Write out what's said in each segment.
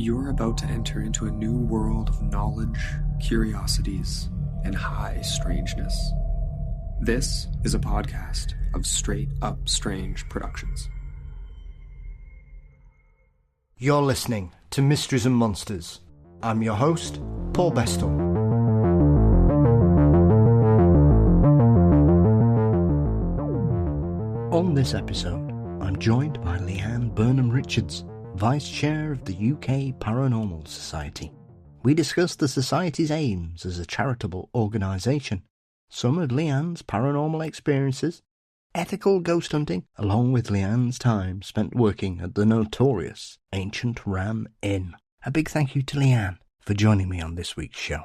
You're about to enter into a new world of knowledge, curiosities, and high strangeness. This is a podcast of Straight Up Strange Productions. You're listening to Mysteries and Monsters. I'm your host, Paul Bestall. On this episode, I'm joined by Leanne Burnam-Richards, Vice Chair of the UK Paranormal Society. We discuss the Society's aims as a charitable organisation, some of Leanne's paranormal experiences, ethical ghost hunting, along with Leanne's time spent working at the notorious Ancient Ram Inn. A big thank you to Leanne for joining me on this week's show.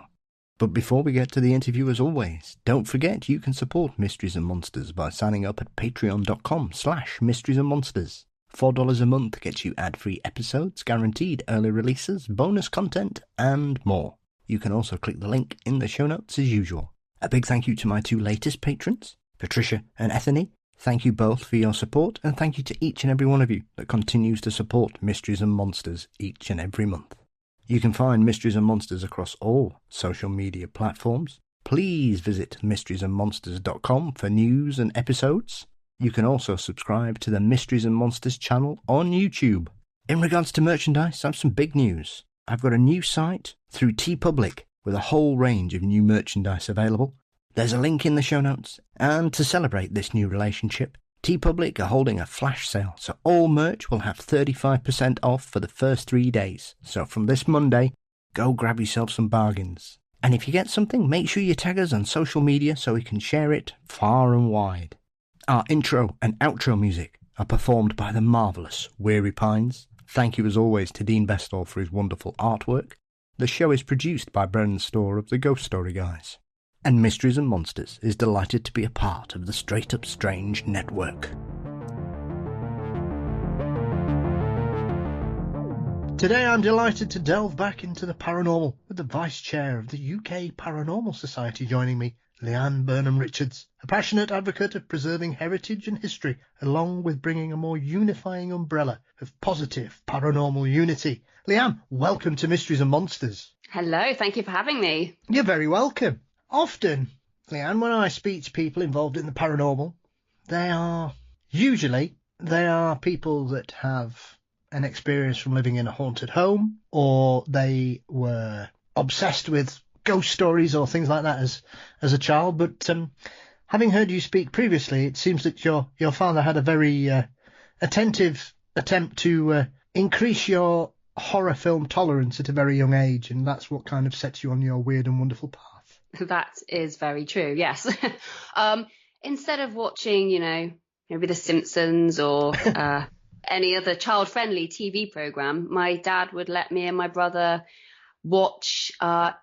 But before we get to the interview, as always, don't forget you can support Mysteries and Monsters by signing up at patreon.com/Mysteries and Monsters. $4 a month gets you ad-free episodes, guaranteed early releases, bonus content, and more. You can also click the link in the show notes as usual. A big thank you to my two latest patrons, Patricia and Ethany. Thank you both for your support, and thank you to each and every one of you that continues to support Mysteries and Monsters each and every month. You can find Mysteries and Monsters across all social media platforms. Please visit mysteriesandmonsters.com for news and episodes. You can also subscribe to the Mysteries and Monsters channel on YouTube. In regards to merchandise, I have some big news. I've got a new site through TeePublic with a whole range of new merchandise available. There's a link in the show notes. And to celebrate this new relationship, TeePublic are holding a flash sale, so all merch will have 35% off for the first 3 days. So from this Monday, go grab yourself some bargains. And if you get something, make sure you tag us on social media so we can share it far and wide. Our intro and outro music are performed by the marvellous Weary Pines. Thank you as always to Dean Bestall for his wonderful artwork. The show is produced by Brennan Storr of the Ghost Story Guys. And Mysteries and Monsters is delighted to be a part of the Straight Up Strange network. Today I'm delighted to delve back into the paranormal with the Vice Chair of the UK Paranormal Society joining me, Leanne Burnam-Richards, a passionate advocate of preserving heritage and history, along with bringing a more unifying umbrella of positive paranormal unity. Leanne, welcome to Mysteries and Monsters. Hello, thank you for having me. You're very welcome. Often, Leanne, when I speak to people involved in the paranormal, they are people that have an experience from living in a haunted home, or they were obsessed with ghost stories or things like that as a child. But having heard you speak previously, it seems that your father had a very attentive attempt to increase your horror film tolerance at a very young age, and that's what kind of sets you on your weird and wonderful path. That is very true, yes. Instead of watching, maybe The Simpsons or any other child-friendly TV program, my dad would let me and my brother watch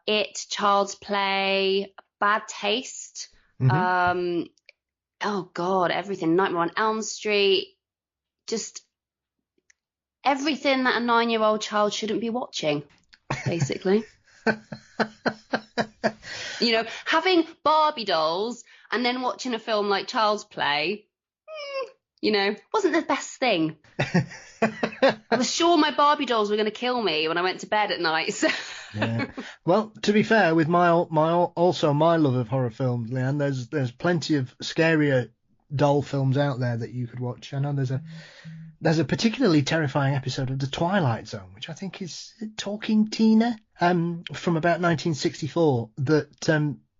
It, Child's Play, Bad Taste, everything, Nightmare on Elm Street, just everything that a 9-year-old child shouldn't be watching, basically. Having Barbie dolls and then watching a film like Child's Play, wasn't the best thing. I was sure my Barbie dolls were going to kill me when I went to bed at night. So. Yeah. Well, to be fair, with my love of horror films, Leanne, there's plenty of scarier doll films out there that you could watch. I know there's a particularly terrifying episode of The Twilight Zone, which I think is Talking Tina, from about 1964, that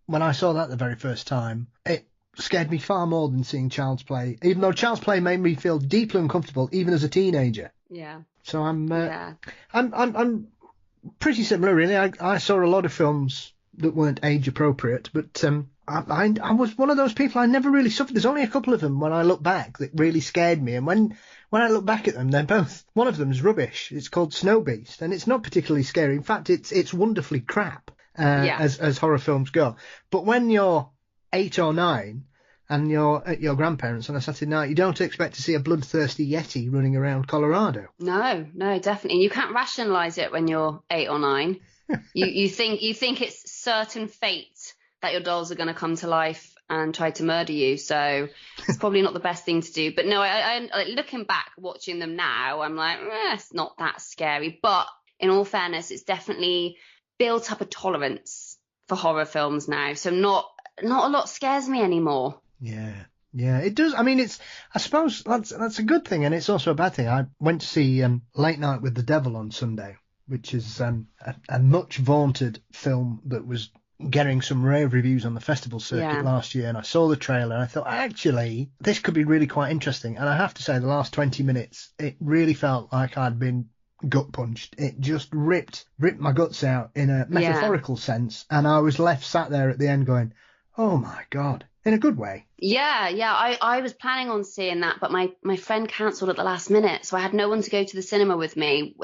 when I saw that the very first time, it scared me far more than seeing Child's Play, even though Child's Play made me feel deeply uncomfortable even as a teenager. Yeah. So I'm pretty similar, really. I saw a lot of films that weren't age appropriate, but I was one of those people. I never really suffered. There's only a couple of them when I look back that really scared me, and when I look back at them, they're both. One of them's rubbish. It's called Snow Beast, and it's not particularly scary. In fact, it's wonderfully crap as horror films go. But when you're 8 or 9 and you're at your grandparents on a Saturday night, you don't expect to see a bloodthirsty Yeti running around Colorado. No, definitely. And you can't rationalise it when you're 8 or 9. you think it's certain fate that your dolls are going to come to life and try to murder you. So it's probably not the best thing to do. But no, I looking back, watching them now, I'm like, it's not that scary. But in all fairness, it's definitely built up a tolerance for horror films now. So not a lot scares me anymore. Yeah, it does. I mean, I suppose that's a good thing, and it's also a bad thing. I went to see Late Night with the Devil on Sunday, which is a much vaunted film that was getting some rave reviews on the festival circuit last year, and I saw the trailer and I thought, actually, this could be really quite interesting. And I have to say, the last 20 minutes, it really felt like I'd been gut punched. It just ripped my guts out in a metaphorical sense, and I was left sat there at the end going, oh my God, in a good way. Yeah. I was planning on seeing that, but my friend cancelled at the last minute, so I had no one to go to the cinema with me.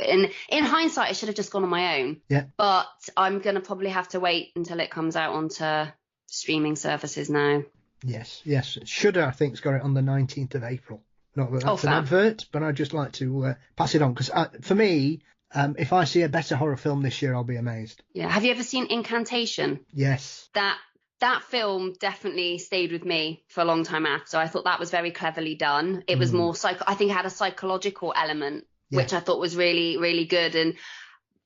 In hindsight, I should have just gone on my own. Yeah. But I'm going to probably have to wait until it comes out onto streaming services now. Yes. Shudder, I think, has got it on the 19th of April. Not that that's an advert, but I'd just like to pass it on, because for me, if I see a better horror film this year, I'll be amazed. Yeah. Have you ever seen Incantation? Yes. That film definitely stayed with me for a long time after. I thought that was very cleverly done. It was more I think it had a psychological element, which I thought was really, really good. And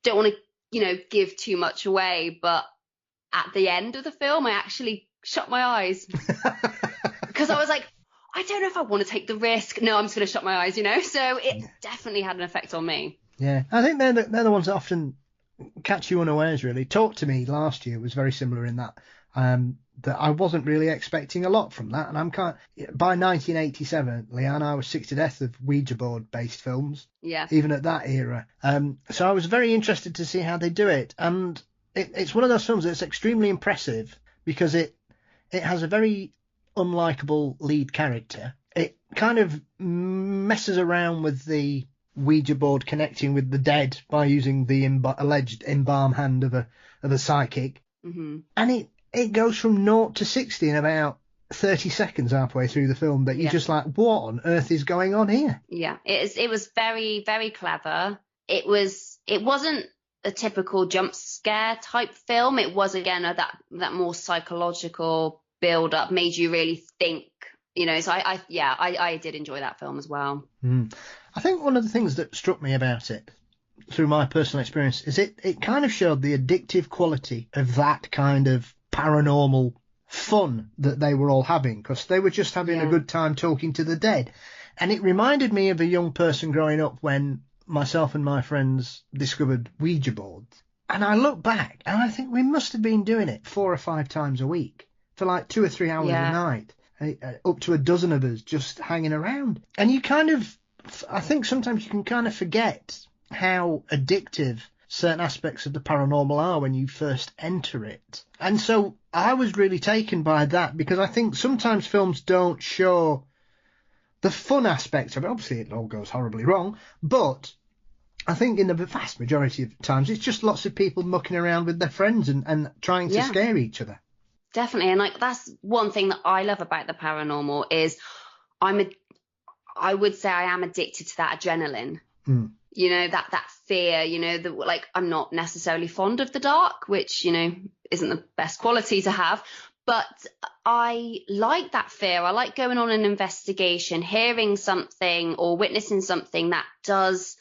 don't want to, give too much away, but at the end of the film, I actually shut my eyes because I was like, I don't know if I want to take the risk. No, I'm just going to shut my eyes, So it definitely had an effect on me. Yeah, I think they're the ones that often catch you unawares, really. Talk to Me last year was very similar in that. That I wasn't really expecting a lot from that, and by 1987, Leanne, I was sick to death of Ouija board based films. Yeah. Even at that era. So I was very interested to see how they do it, and it's one of those films that's extremely impressive because it has a very unlikable lead character. It kind of messes around with the Ouija board connecting with the dead by using the alleged embalm hand of a psychic, and it goes from 0 to 60 in about 30 seconds halfway through the film, that you're just like, what on earth is going on here? Yeah, it was very, very clever. It wasn't a typical jump scare type film. It was, again, that more psychological build up, made you really think, so I did enjoy that film as well. I think one of the things that struck me about it, through my personal experience, is it kind of showed the addictive quality of that kind of paranormal fun that they were all having, because they were just having a good time talking to the dead. And it reminded me of a young person growing up when myself and my friends discovered Ouija boards. And I look back and I think we must have been doing it 4 or 5 times a week for like 2 or 3 hours a night, up to a dozen of us just hanging around. And I think sometimes you can kind of forget how addictive certain aspects of the paranormal are when you first enter it. And so I was really taken by that, because I think sometimes films don't show the fun aspects of it. Obviously, it all goes horribly wrong, but I think in the vast majority of times, it's just lots of people mucking around with their friends and trying to scare each other. Definitely. And that's one thing that I love about the paranormal is I would say I am addicted to that adrenaline. That fear, I'm not necessarily fond of the dark, which, isn't the best quality to have, but I like that fear. I like going on an investigation, hearing something or witnessing something that does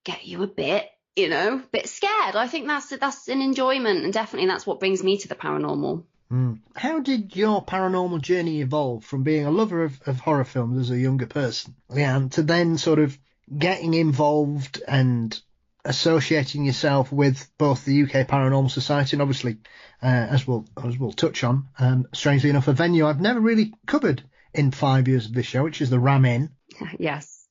get you a bit scared. I think that's an enjoyment, and definitely that's what brings me to the paranormal. How did your paranormal journey evolve from being a lover of horror films as a younger person, Leanne, to then sort of getting involved and associating yourself with both the UK Paranormal Society and obviously, as we'll touch on, strangely enough, a venue I've never really covered in 5 years of this show, which is the Ram Inn. Yes.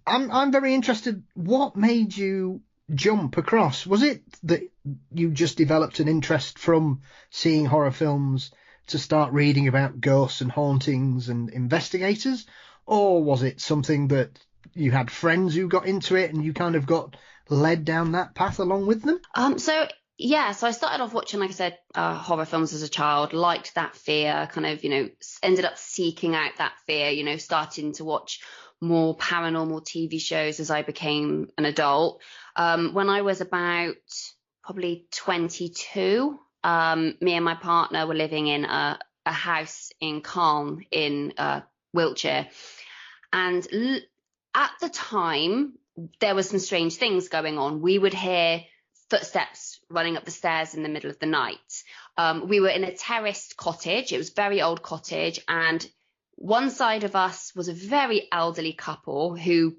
I'm very interested. What made you jump across? Was it that you just developed an interest from seeing horror films to start reading about ghosts and hauntings and investigators? Or was it something that you had friends who got into it and you kind of got led down that path along with them? So I started off watching, like I said, horror films as a child, liked that fear, kind of, ended up seeking out that fear, starting to watch more paranormal TV shows as I became an adult. When I was about probably 22, me and my partner were living in a house in Calne in Wiltshire. And at the time, there was some strange things going on. We would hear footsteps running up the stairs in the middle of the night. We were in a terraced cottage. It was a very old cottage, and one side of us was a very elderly couple who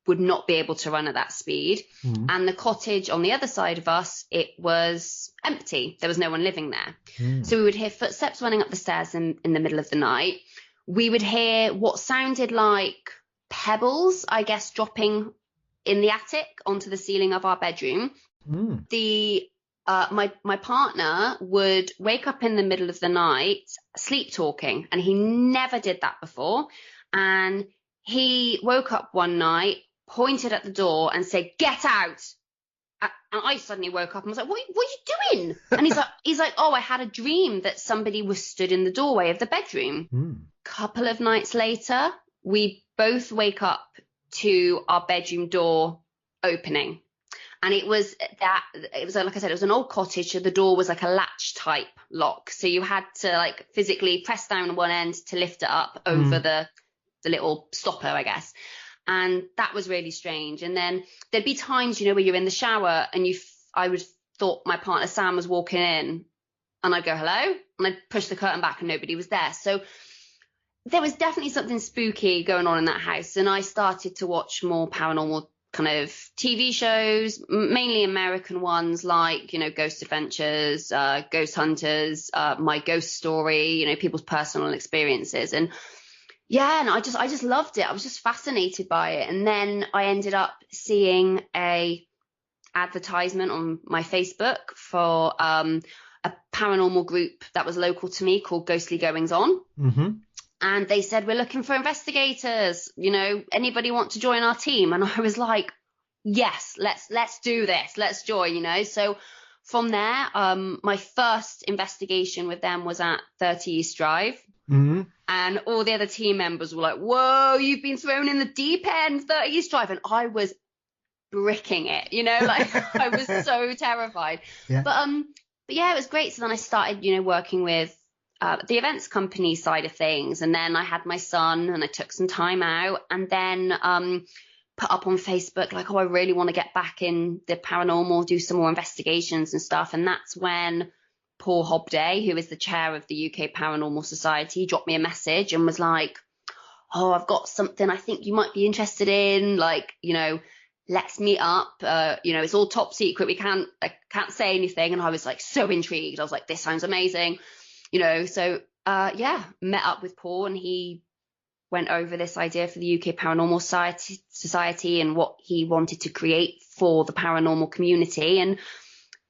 would not be able to run at that speed. And the cottage on the other side of us, it was empty. There was no one living there. So we would hear footsteps running up the stairs in the middle of the night. We would hear what sounded like pebbles, I guess, dropping in the attic onto the ceiling of our bedroom. My partner would wake up in the middle of the night sleep talking, and he never did that before. And he woke up one night, pointed at the door and said, "Get out." And I suddenly woke up and was like, what are you doing? And he's like, "Oh, I had a dream that somebody was stood in the doorway of the bedroom." Couple of nights later, we both wake up to our bedroom door opening. And it was like I said, it was an old cottage. So the door was like a latch type lock. So you had to like physically press down one end to lift it up over the little stopper, I guess. And that was really strange. And then there'd be times, where you're in the shower and I would thought my partner Sam was walking in, and I'd go, "Hello?" And I'd push the curtain back and nobody was there. So there was definitely something spooky going on in that house. And I started to watch more paranormal kind of TV shows, mainly American ones like, Ghost Adventures, Ghost Hunters, My Ghost Story, people's personal experiences. And and I just loved it. I was just fascinated by it. And then I ended up seeing a advertisement on my Facebook for a paranormal group that was local to me called Ghostly Goings On. And they said, "We're looking for investigators. Anybody want to join our team?" And I was like, "Yes, let's do this. Let's join." So from there, my first investigation with them was at 30 East Drive. And all the other team members were like, "Whoa, you've been thrown in the deep end, 30 East Drive." And I was bricking it, I was so terrified. But yeah, it was great. So then I started, working with the events company side of things. And then I had my son and I took some time out, and then put up on Facebook like, "Oh, I really want to get back in the paranormal, do some more investigations and stuff." And that's when Paul Hobday, who is the chair of the UK Paranormal Society, dropped me a message and was like, "Oh, I've got something I think you might be interested in. Like, let's meet up. It's all top secret. I can't say anything." And I was like so intrigued. I was like, "This sounds amazing." So met up with Paul, and he went over this idea for the UK Paranormal Society and what he wanted to create for the paranormal community. And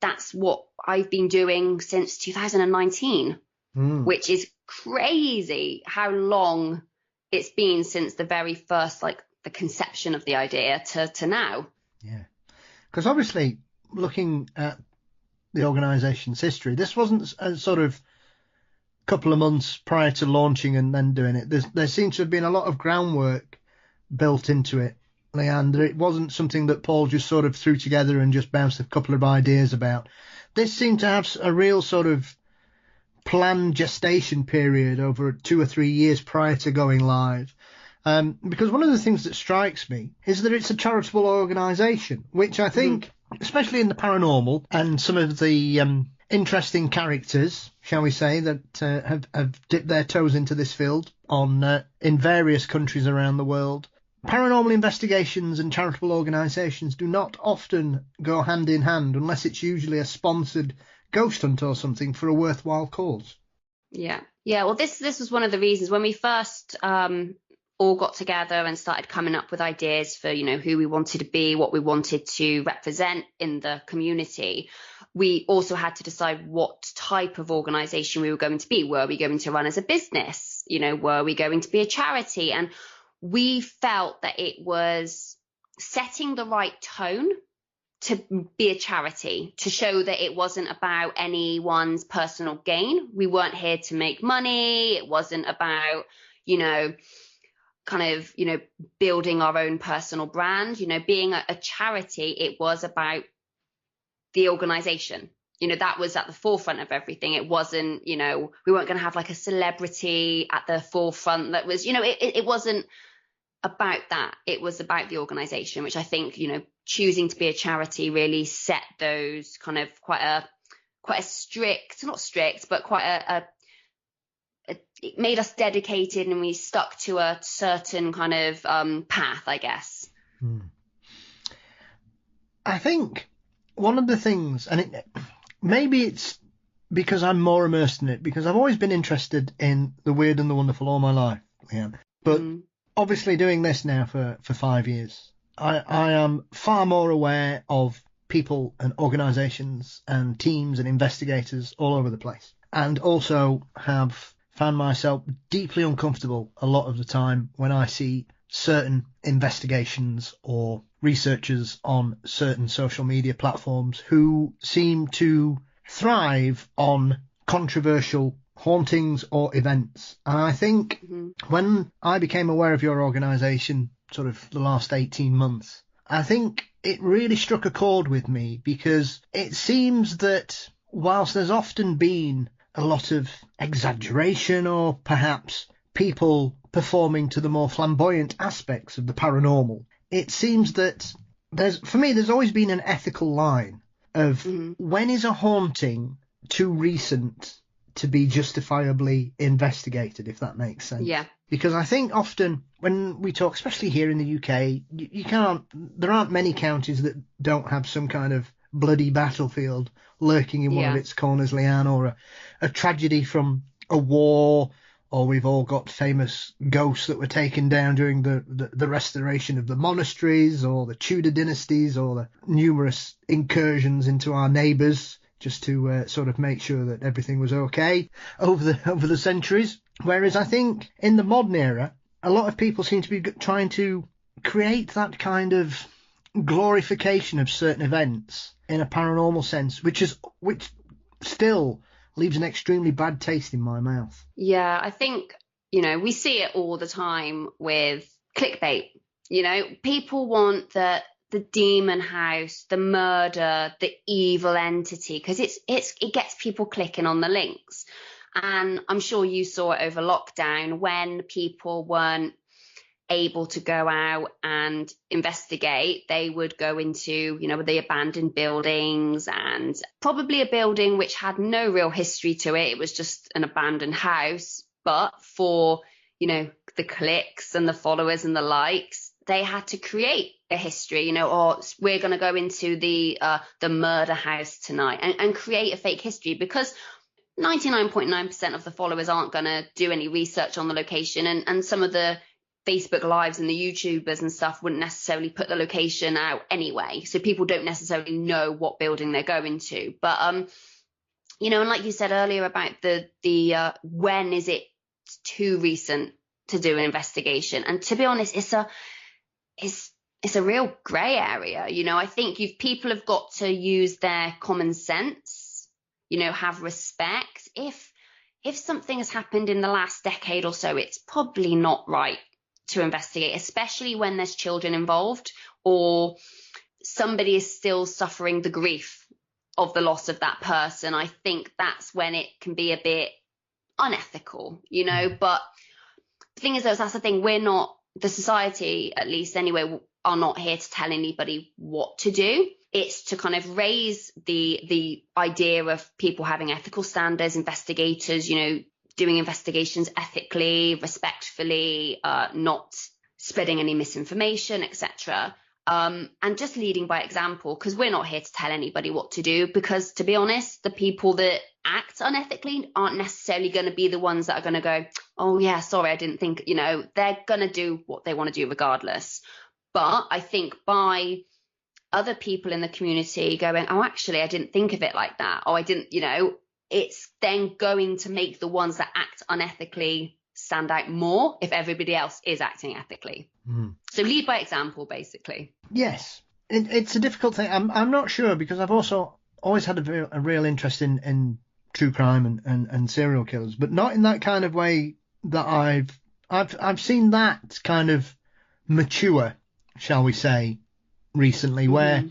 that's what I've been doing since 2019, which is crazy how long it's been since the very first, like the conception of the idea to now. Yeah. Because obviously looking at the organisation's history, this wasn't a sort of couple of months prior to launching and then doing it. There seems to have been a lot of groundwork built into it, Leanne. It wasn't something that Paul just sort of threw together and just bounced a couple of ideas about. This seemed to have a real sort of planned gestation period over 2 or 3 years prior to going live. Because one of the things that strikes me is that it's a charitable organisation, which I think, especially in the paranormal and some of the interesting characters, shall we say, that have dipped their toes into this field in various countries around the world. Paranormal investigations and charitable organisations do not often go hand in hand unless it's usually a sponsored ghost hunt or something for a worthwhile cause. Yeah. Well, this was one of the reasons when we first all got together and started coming up with ideas for, who we wanted to be, what we wanted to represent in the community. We also had to decide what type of organisation we were going to be. Were we going to run as a business? Were we going to be a charity? And we felt that it was setting the right tone to be a charity, to show that it wasn't about anyone's personal gain. We weren't here to make money. It wasn't about, building our own personal brand. Being a charity, it was about the organisation. That was at the forefront of everything. It wasn't, we weren't going to have like a celebrity at the forefront that was, it wasn't about that. It was about the organisation, which I think, choosing to be a charity really set those kind of quite a strict, not strict, but quite it made us dedicated, and we stuck to a certain kind of path, I guess. I think one of the things, and maybe it's because I'm more immersed in it, because I've always been interested in the weird and the wonderful all my life, Leanne. But obviously doing this now for 5 years, I am far more aware of people and organisations and teams and investigators all over the place, and also have found myself deeply uncomfortable a lot of the time when I see certain investigations or researchers on certain social media platforms who seem to thrive on controversial hauntings or events. And I think when I became aware of your organisation sort of the last 18 months, I think it really struck a chord with me, because it seems that whilst there's often been a lot of exaggeration or perhaps people performing to the more flamboyant aspects of the paranormal, it seems that there's always been an ethical line of when is a haunting too recent to be justifiably investigated, if that makes sense. Yeah. Because I think often when we talk, especially here in the UK, there aren't many counties that don't have some kind of bloody battlefield lurking in one of its corners, Leanne, or a tragedy from a war, or we've all got famous ghosts that were taken down during the restoration of the monasteries, or the Tudor dynasties, or the numerous incursions into our neighbours just to sort of make sure that everything was okay over the centuries. Whereas I think in the modern era, a lot of people seem to be trying to create that kind of glorification of certain events in a paranormal sense, which still leaves an extremely bad taste in my mouth. Yeah, I think, we see it all the time with clickbait. People want the demon house, the murder, the evil entity, because it gets people clicking on the links. And I'm sure you saw it over lockdown when people weren't able to go out and investigate. They would go into, the abandoned buildings, and probably a building which had no real history to it. It was just an abandoned house. But for, the clicks and the followers and the likes, they had to create a history, or we're going to go into the murder house tonight and create a fake history, because 99.9% of the followers aren't going to do any research on the location, and some of the Facebook lives and the YouTubers and stuff wouldn't necessarily put the location out anyway, so people don't necessarily know what building they're going to. But and like you said earlier about the when is it too recent to do an investigation, and to be honest, it's a real grey area. I think people have got to use their common sense, have respect. If something has happened in the last decade or so, it's probably not right to investigate, especially when there's children involved, or somebody is still suffering the grief of the loss of that person. I think that's when it can be a bit unethical, but the thing is, though, that's the thing, we're not, the society, at least anyway, are not here to tell anybody what to do. It's to kind of raise the idea of people having ethical standards, investigators, doing investigations ethically, respectfully, not spreading any misinformation, etc. And just leading by example, because we're not here to tell anybody what to do, because to be honest, the people that act unethically aren't necessarily going to be the ones that are going to go, oh yeah, sorry, I didn't think, they're going to do what they want to do regardless. But I think by other people in the community going, oh, actually, I didn't think of it like that, or I didn't, it's then going to make the ones that act unethically stand out more if everybody else is acting ethically. So lead by example, basically. Yes, it's a difficult thing. I'm not sure, because I've also always had a real interest in true crime and serial killers, but not in that kind of way that I've seen that kind of mature, shall we say, recently, where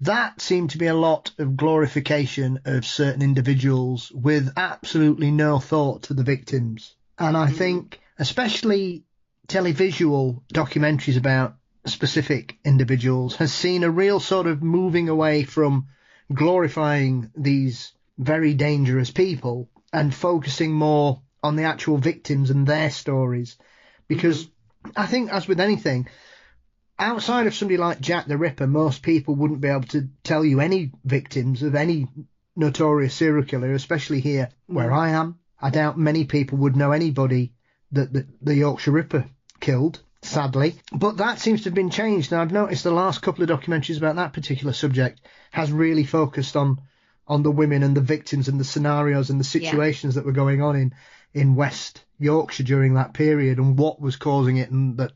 that seemed to be a lot of glorification of certain individuals with absolutely no thought to the victims. And I think, especially televisual documentaries about specific individuals has seen a real sort of moving away from glorifying these very dangerous people and focusing more on the actual victims and their stories. Because I think, as with anything, outside of somebody like Jack the Ripper, most people wouldn't be able to tell you any victims of any notorious serial killer, especially here where I am. I doubt many people would know anybody that the Yorkshire Ripper killed, sadly. But that seems to have been changed. And I've noticed the last couple of documentaries about that particular subject has really focused on the women and the victims and the scenarios and the situations that were going on in West Yorkshire during that period and what was causing it, and that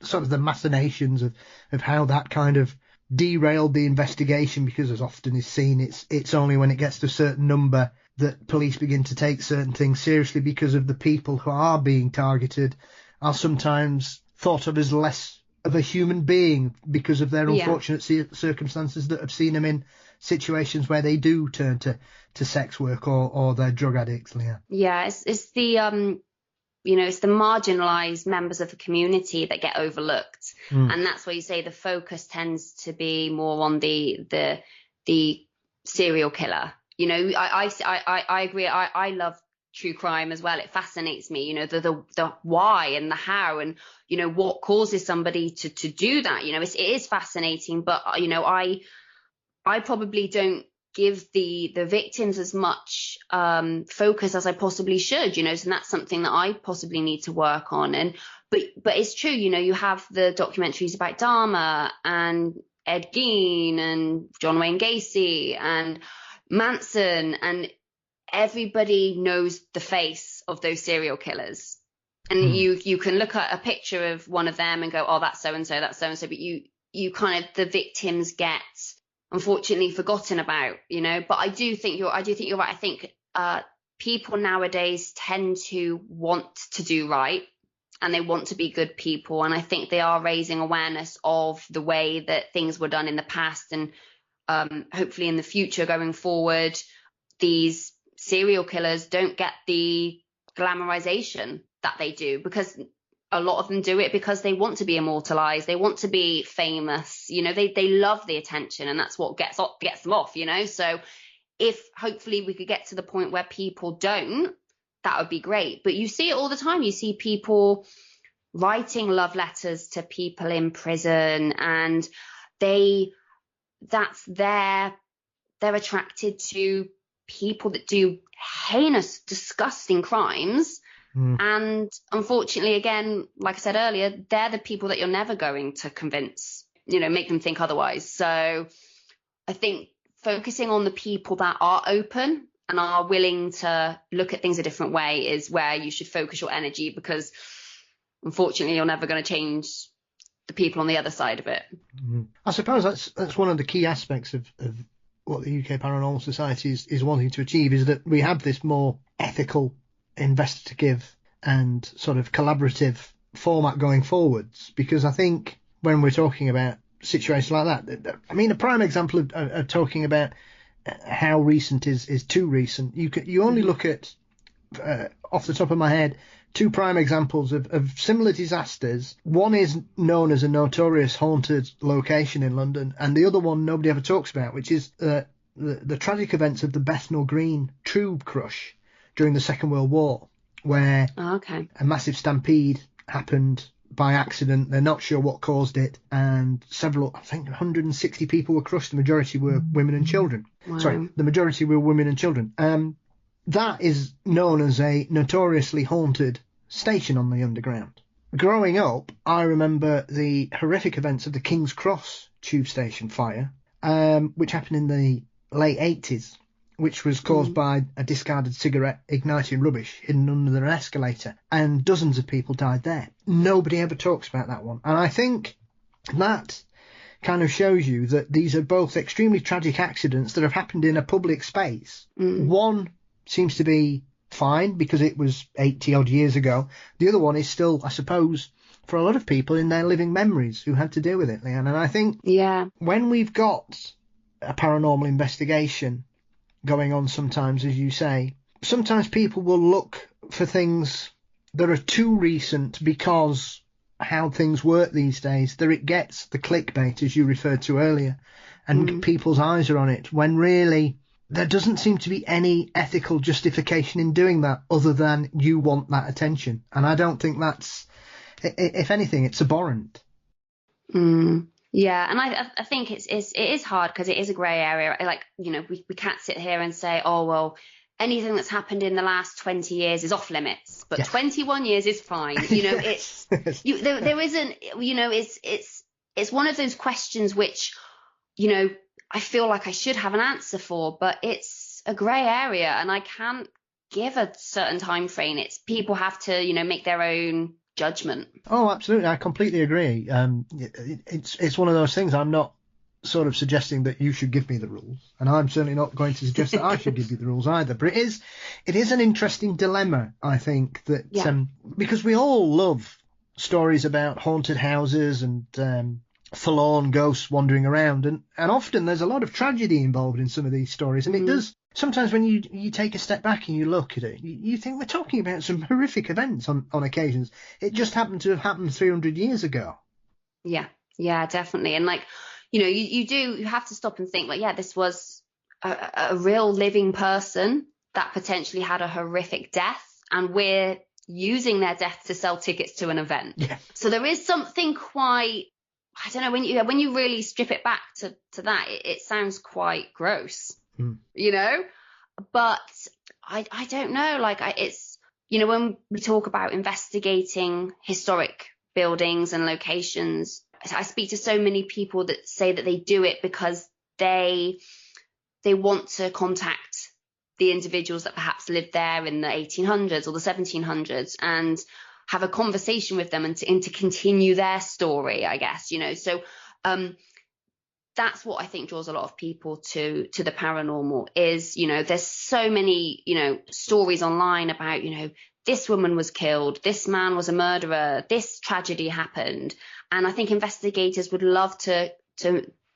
sort of the machinations of how that kind of derailed the investigation, because as often is seen, it's only when it gets to a certain number that police begin to take certain things seriously, because of the people who are being targeted are sometimes thought of as less of a human being because of their unfortunate circumstances that have seen them in situations where they do turn to sex work or they're drug addicts, Leanne. Yeah, it's the it's the marginalised members of the community that get overlooked, and that's why you say the focus tends to be more on the serial killer. I agree. I love true crime as well. It fascinates me. The why and the how, and what causes somebody to do that. It is fascinating, but I probably don't give the victims as much focus as I possibly should, and that's something that I possibly need to work on. But it's true, you have the documentaries about Dahmer and Ed Gein and John Wayne Gacy and Manson, and everybody knows the face of those serial killers. And you can look at a picture of one of them and go, oh, that's so-and-so, that's so-and-so, but you kind of, the victims get unfortunately forgotten about, but I do think you're right. I think people nowadays tend to want to do right, and they want to be good people, and I think they are raising awareness of the way that things were done in the past, and hopefully in the future going forward, these serial killers don't get the glamorization that they do, because a lot of them do it because they want to be immortalized. They want to be famous. They love the attention, and that's what gets them off, So if hopefully we could get to the point where people don't, that would be great. But you see it all the time. You see people writing love letters to people in prison, and they're attracted to people that do heinous, disgusting crimes. And unfortunately, again, like I said earlier, they're the people that you're never going to convince, make them think otherwise. So I think focusing on the people that are open and are willing to look at things a different way is where you should focus your energy, because unfortunately, you're never going to change the people on the other side of it. I suppose that's one of the key aspects of what the UK Paranormal Society is wanting to achieve, is that we have this more ethical, investigative and sort of collaborative format going forwards, because I think when we're talking about situations like that, I mean, a prime example of talking about how recent is too recent, you only look at off the top of my head 2 prime examples of similar disasters. One is known as a notorious haunted location in London, and the other one nobody ever talks about, which is the tragic events of the Bethnal Green tube crush during the Second World War, where a massive stampede happened by accident. They're not sure what caused it, and I think 160 people were crushed. The majority were women and children. Wow. Sorry, the majority were women and children. That is known as a notoriously haunted station on the Underground. Growing up, I remember the horrific events of the King's Cross tube station fire, which happened in the late 80s. Which was caused by a discarded cigarette igniting rubbish hidden under an escalator, and dozens of people died there. Nobody ever talks about that one. And I think that kind of shows you that these are both extremely tragic accidents that have happened in a public space. One seems to be fine because it was 80 odd years ago. The other one is still, I suppose, for a lot of people in their living memories who had to deal with it, Leanne. And I think when we've got a paranormal investigation going on, sometimes, as you say, sometimes people will look for things there are too recent because how things work these days, that it gets the clickbait, as you referred to earlier, and people's eyes are on it, when really there doesn't seem to be any ethical justification in doing that other than you want that attention. And I don't think that's, if anything, it's abhorrent. Yeah, and I think it is hard because it is a grey area. Like, you know, we can't sit here and say, oh, well, anything that's happened in the last 20 years is off limits, but 21 years is fine. You know, it's there isn't, you know, it's one of those questions which, you know, I feel like I should have an answer for, but it's a grey area and I can't give a certain time frame. It's people have to, you know, make their own judgment. Oh, absolutely. I completely agree. It's one of those things. I'm not sort of suggesting that you should give me the rules, and I'm certainly not going to suggest that I should give you the rules either. But it is an interesting dilemma, I think, that because we all love stories about haunted houses and forlorn ghosts wandering around, and often there's a lot of tragedy involved in some of these stories, and it does. Sometimes when you take a step back and you look at it, you think we're talking about some horrific events on occasions. It just happened to have happened 300 years ago. Yeah, definitely. And like, you know, you have to stop and think, like, yeah, this was a real living person that potentially had a horrific death, and we're using their death to sell tickets to an event. Yeah. So there is something quite, I don't know, when you really strip it back to that, it sounds quite gross. You know, but I don't know, like it's, you know, when we talk about investigating historic buildings and locations, I speak to so many people that say that they do it because they want to contact the individuals that perhaps lived there in the 1800s or the 1700s and have a conversation with them and to continue their story, I guess, you know. So that's what I think draws a lot of people to the paranormal is, you know, there's so many, you know, stories online about, you know, this woman was killed, this man was a murderer, this tragedy happened. And I think investigators would love to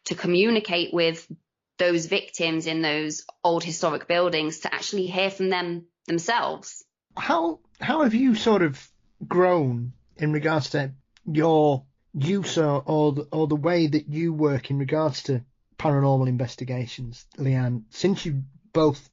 communicate with those victims in those old historic buildings to actually hear from them themselves. How have you sort of grown in regards to your use or the way that you work in regards to paranormal investigations, Leanne, since you both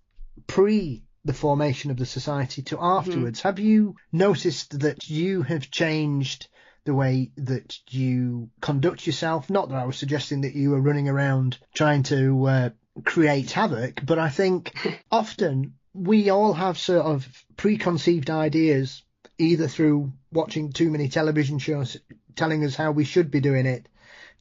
pre the formation of the society to afterwards? Have you noticed that you have changed the way that you conduct yourself? Not that I was suggesting that you were running around trying to create havoc, but I think often we all have sort of preconceived ideas, either through watching too many television shows telling us how we should be doing it,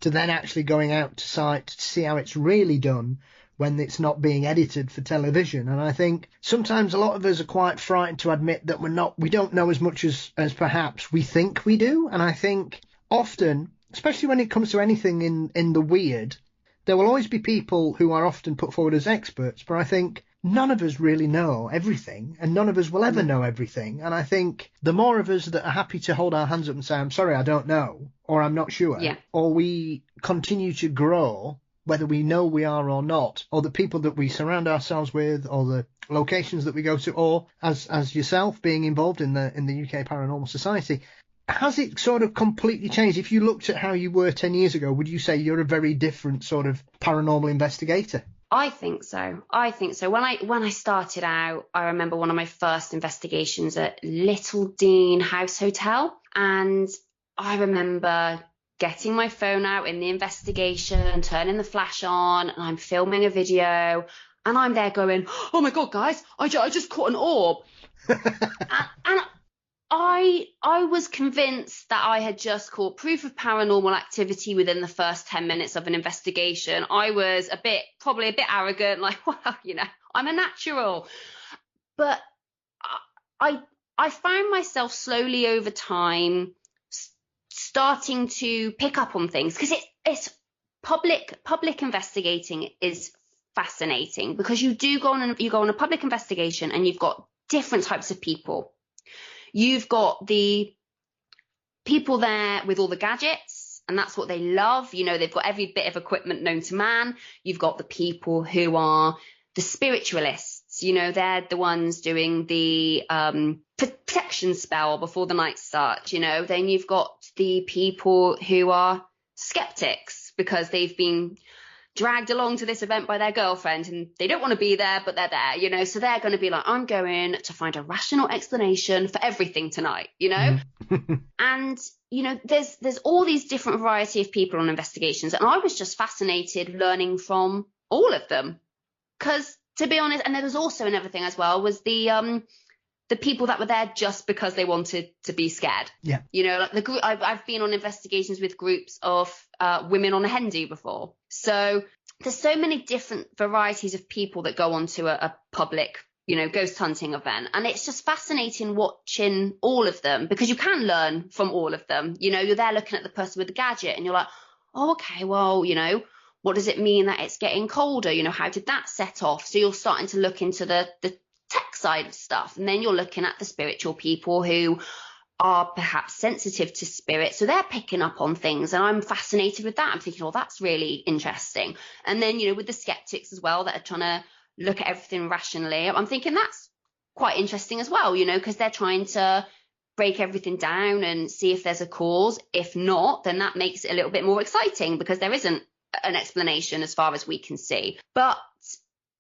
to then actually going out to site to see how it's really done when it's not being edited for television. And I think sometimes a lot of us are quite frightened to admit that we don't know as much as perhaps we think we do. And I think often, especially when it comes to anything in the weird, there will always be people who are often put forward as experts, but I think none of us really know everything, and none of us will ever know everything. And I think the more of us that are happy to hold our hands up and say, I'm sorry, I don't know, or I'm not sure, or we continue to grow, whether we know we are or not, or the people that we surround ourselves with, or the locations that we go to, or as yourself being involved in the UK Paranormal Society, has it sort of completely changed? If you looked at how you were 10 years ago, would you say you're a very different sort of paranormal investigator? I think so. When I started out, I remember one of my first investigations at Little Dean House Hotel, and I remember getting my phone out in the investigation, turning the flash on, and I'm filming a video, and I'm there going, oh my God, guys, I just caught an orb. and I was convinced that I had just caught proof of paranormal activity within the first 10 minutes of an investigation. I was probably a bit arrogant, like, well, you know, I'm a natural. But I found myself slowly over time starting to pick up on things, because it's public investigating is fascinating, because you go on a public investigation and you've got different types of people. You've got the people there with all the gadgets, and that's what they love. You know, they've got every bit of equipment known to man. You've got the people who are the spiritualists, you know, they're the ones doing the protection spell before the night starts, you know. Then you've got the people who are skeptics because they've been dragged along to this event by their girlfriend and they don't want to be there, but they're there, you know. So they're going to be like, I'm going to find a rational explanation for everything tonight, you know. And, you know, there's all these different variety of people on investigations. And I was just fascinated learning from all of them. Because, to be honest, and there was also another thing as well, was the people that were there just because they wanted to be scared. Yeah. You know, like the group, I've been on investigations with groups of women on a hen do before. So there's so many different varieties of people that go onto a public, you know, ghost hunting event. And it's just fascinating watching all of them because you can learn from all of them. You know, you're there looking at the person with the gadget and you're like, oh, okay, well, you know, what does it mean that it's getting colder? You know, how did that set off? So you're starting to look into the tech side of stuff. And then you're looking at the spiritual people who are perhaps sensitive to spirit. So they're picking up on things. And I'm fascinated with that. I'm thinking, oh, that's really interesting. And then, you know, with the skeptics as well that are trying to look at everything rationally, I'm thinking that's quite interesting as well, you know, because they're trying to break everything down and see if there's a cause. If not, then that makes it a little bit more exciting because there isn't an explanation as far as we can see. But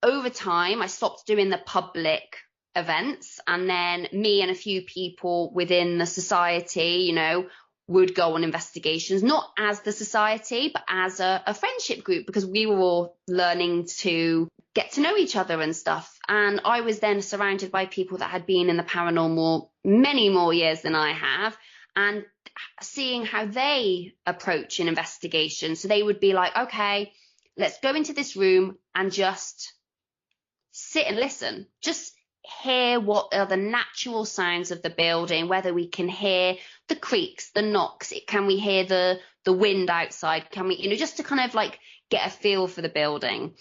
over time, I stopped doing the public events, and then me and a few people within the society, you know, would go on investigations, not as the society, but as a friendship group, because we were all learning to get to know each other and stuff. And I was then surrounded by people that had been in the paranormal many more years than I have, and seeing how they approach an investigation. So they would be like, okay, let's go into this room and just sit and listen, just hear what are the natural sounds of the building, whether we can hear the creaks, the knocks, can we hear the wind outside, can we, you know, just to kind of like get a feel for the building.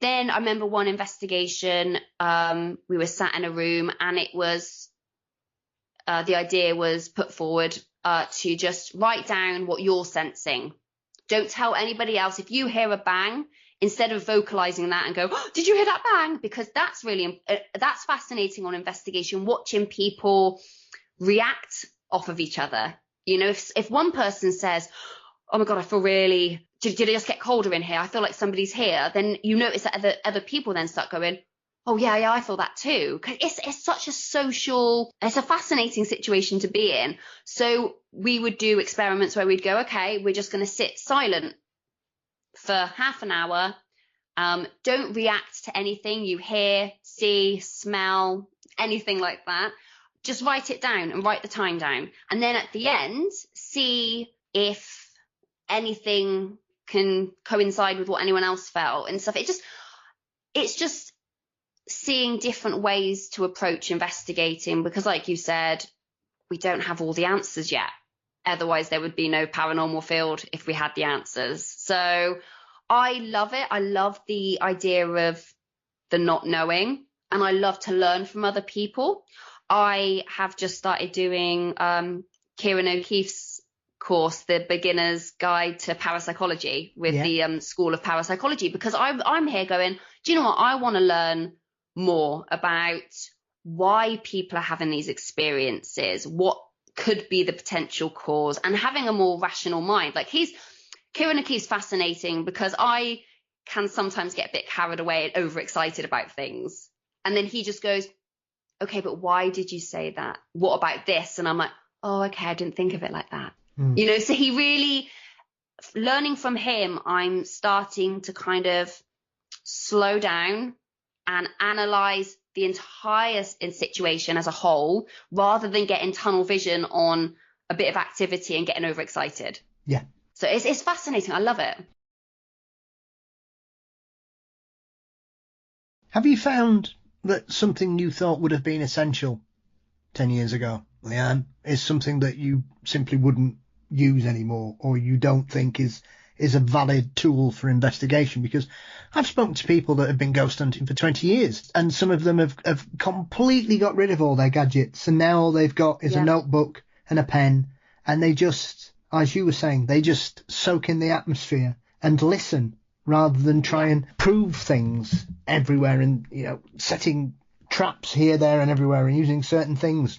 Then I remember one investigation, we were sat in a room and it was, the idea was put forward to just write down what you're sensing. Don't tell anybody else. If you hear a bang, instead of vocalizing that and go, oh, did you hear that bang? Because that's really, that's fascinating on investigation, watching people react off of each other. You know, if one person says, oh my God, I feel really, did it just get colder in here? I feel like somebody's here. Then you notice that other people then start going, oh yeah, I feel that too. Cause it's such a social, it's a fascinating situation to be in. So we would do experiments where we'd go, okay, we're just going to sit silent for half an hour. Don't react to anything you hear, see, smell, anything like that. Just write it down and write the time down. And then at the end, see if anything can coincide with what anyone else felt and stuff. It's just seeing different ways to approach investigating, because like you said, we don't have all the answers yet. Otherwise, there would be no paranormal field if we had the answers. So I love it. I love the idea of the not knowing, and I love to learn from other people. I have just started doing Kieran O'Keefe's course, the Beginner's Guide to Parapsychology with the School of Parapsychology, because I'm here going, do you know what? I want to learn more about why people are having these experiences, what could be the potential cause, and having a more rational mind. Like Kieran O'Keefe's fascinating because I can sometimes get a bit carried away and overexcited about things. And then he just goes, okay, but why did you say that? What about this? And I'm like, oh, okay, I didn't think of it like that. You know, so he really, learning from him, I'm starting to kind of slow down and analyze the entire situation as a whole, rather than getting tunnel vision on a bit of activity and getting overexcited. Yeah. So it's fascinating. I love it. Have you found that something you thought would have been essential 10 years ago, Leanne, is something that you simply wouldn't use anymore, or you don't think is a valid tool for investigation? Because I've spoken to people that have been ghost hunting for 20 years, and some of them have completely got rid of all their gadgets, and now all they've got is a notebook and a pen, and they just, as you were saying, they just soak in the atmosphere and listen rather than try and prove things everywhere and, you know, setting traps here, there and everywhere and using certain things.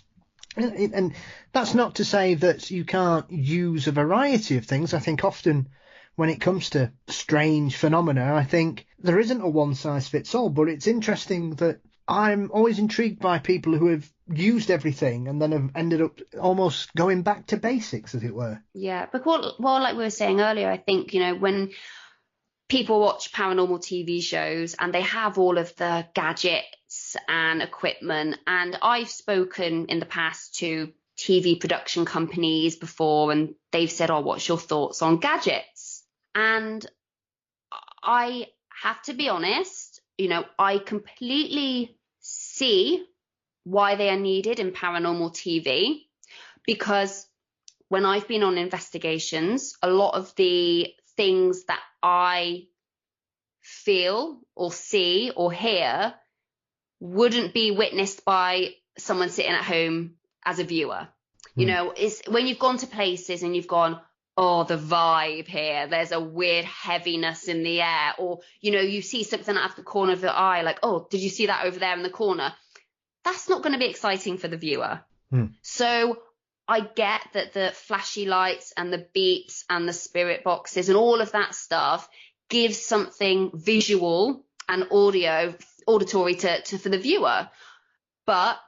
And that's not to say that you can't use a variety of things. I think often when it comes to strange phenomena, I think there isn't a one-size-fits-all, but it's interesting that I'm always intrigued by people who have used everything and then have ended up almost going back to basics, as it were. Yeah, but well, like we were saying earlier, I think, you know, when people watch paranormal TV shows and they have all of the gadgets and equipment, and I've spoken in the past to TV production companies before, and they've said, oh, what's your thoughts on gadgets? And I have to be honest, you know, I completely see why they are needed in paranormal TV, because when I've been on investigations, a lot of the things that I feel or see or hear wouldn't be witnessed by someone sitting at home as a viewer. You know, it's when you've gone to places and you've gone, oh, the vibe here, there's a weird heaviness in the air, or, you know, you see something out of the corner of your eye, like, oh, did you see that over there in the corner? That's not going to be exciting for the viewer. So I get that the flashy lights and the beeps and the spirit boxes and all of that stuff gives something visual and auditory to for the viewer. But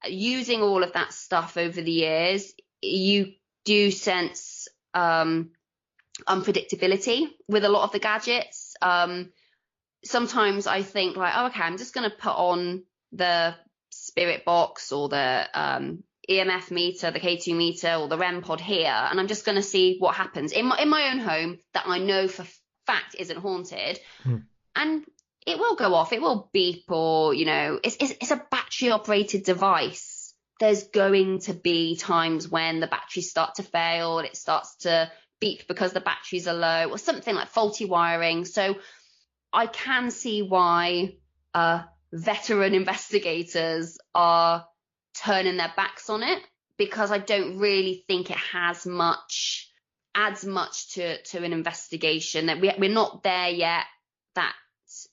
using all of that stuff over the years, you do sense unpredictability with a lot of the gadgets. Sometimes I think like, oh, okay, I'm just going to put on the spirit box or the EMF meter, the K2 meter or the REM pod here, and I'm just going to see what happens in my own home that I know for fact isn't haunted. And it will go off, it will beep, or, you know, it's a battery operated device. There's going to be times when the batteries start to fail and it starts to beep because the batteries are low or something like faulty wiring. So I can see why veteran investigators are turning their backs on it, because I don't really think it adds much to an investigation. That we're not there yet, that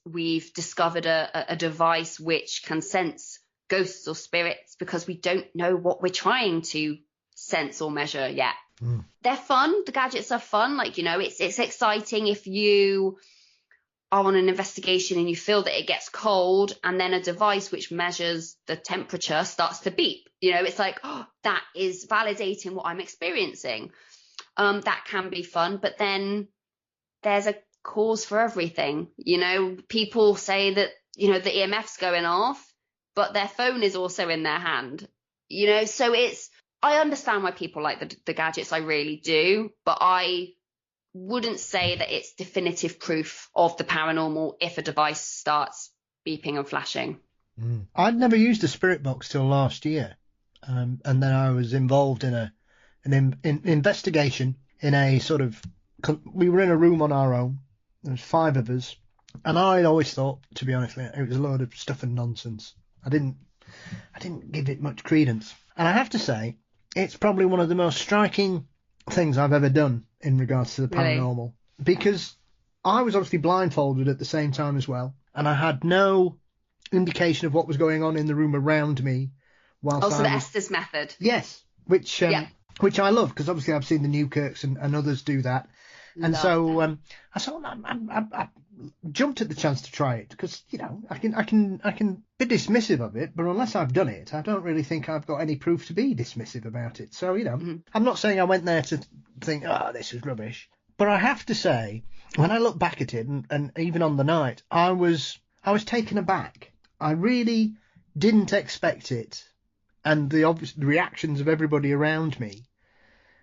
we've discovered a device which can sense ghosts or spirits, because we don't know what we're trying to sense or measure yet. They're fun. The gadgets are fun. Like, you know, it's exciting if you are on an investigation and you feel that it gets cold and then a device which measures the temperature starts to beep. You know, it's like, oh, that is validating what I'm experiencing. That can be fun, but then there's a cause for everything. You know, people say that, you know, the EMF's going off, but their phone is also in their hand. You know, so I understand why people like the gadgets, I really do, but I wouldn't say that it's definitive proof of the paranormal if a device starts beeping and flashing. I'd never used a spirit box till last year, and then I was involved in an investigation in a sort of, we were in a room on our own. There was 5 of us, and I'd always thought, to be honest, it was a load of stuff and nonsense. I didn't give it much credence, and I have to say, it's probably one of the most striking things I've ever done in regards to the paranormal. Really? Because I was obviously blindfolded at the same time as well, and I had no indication of what was going on in the room around me. Also, the Estes method. Yes, which I love, because obviously I've seen the Newkirks and others do that. And so I sort of I jumped at the chance to try it, because, you know, I can be dismissive of it, but unless I've done it, I don't really think I've got any proof to be dismissive about it. So, you know, I'm not saying I went there to think, oh, this is rubbish. But I have to say, when I look back at it, and even on the night, I was taken aback. I really didn't expect it, and the obvious reactions of everybody around me,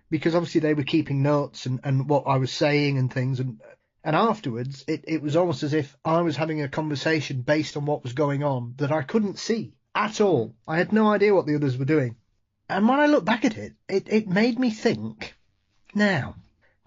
because obviously they were keeping notes and what I was saying and things, and afterwards it was almost as if I was having a conversation based on what was going on that I couldn't see at all. I had no idea what the others were doing. And when I look back at it, it made me think, now,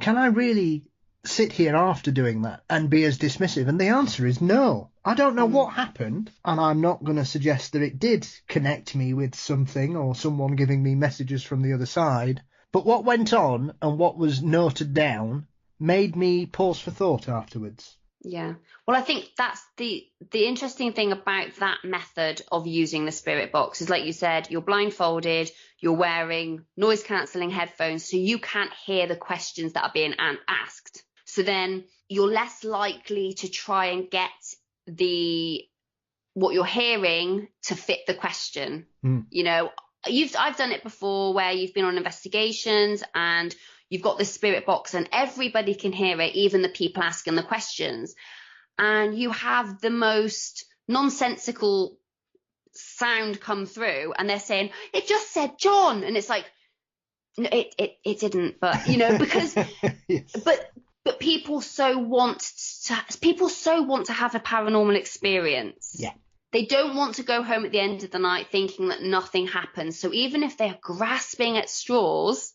can I really sit here after doing that and be as dismissive? And the answer is no. I don't know what happened, and I'm not going to suggest that it did connect me with something or someone giving me messages from the other side. But what went on and what was noted down made me pause for thought afterwards. Yeah. Well, I think that's the interesting thing about that method of using the spirit box is, like you said, you're blindfolded, you're wearing noise cancelling headphones, so you can't hear the questions that are being asked. So then you're less likely to try and get what you're hearing to fit the question. You know, I've done it before where you've been on investigations and you've got the spirit box and everybody can hear it, even the people asking the questions. And you have the most nonsensical sound come through and they're saying, it just said John. And it's like, no, it didn't. But, you know, because, yes. but people so want to have a paranormal experience. Yeah. They don't want to go home at the end of the night thinking that nothing happened. So even if they're grasping at straws,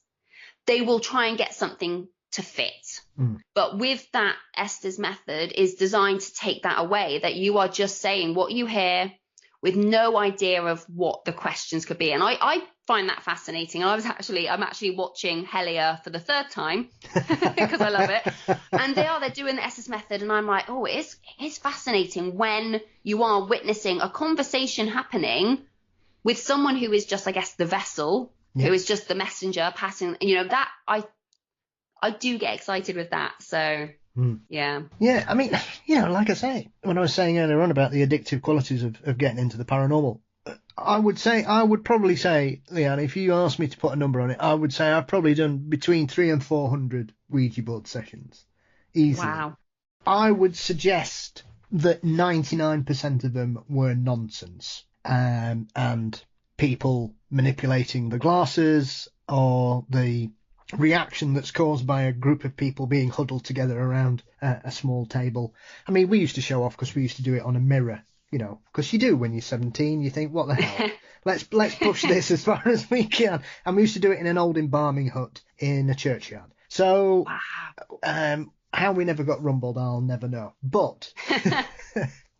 they will try and get something to fit. But with that, Esther's method is designed to take that away, that you are just saying what you hear with no idea of what the questions could be. And I find that fascinating. I'm actually watching Helia for the third time because I love it. And they're doing the Esther's method. And I'm like, oh, it is fascinating when you are witnessing a conversation happening with someone who is just, I guess, the vessel, who is just the messenger passing, you know, that I do get excited with that. So, yeah. Yeah, I mean, you know, like I say, when I was saying earlier on about the addictive qualities of getting into the paranormal, I would probably say, Leanne, if you asked me to put a number on it, I would say I've probably done between 300 and 400 Ouija board sessions. Easily. Wow. I would suggest that 99% of them were nonsense. And people manipulating the glasses or the reaction that's caused by a group of people being huddled together around a small table. I mean, we used to show off because we used to do it on a mirror, you know, because you do when you're 17, you think, what the hell? Let's push this as far as we can. And we used to do it in an old embalming hut in a churchyard. So how we never got rumbled, I'll never know. But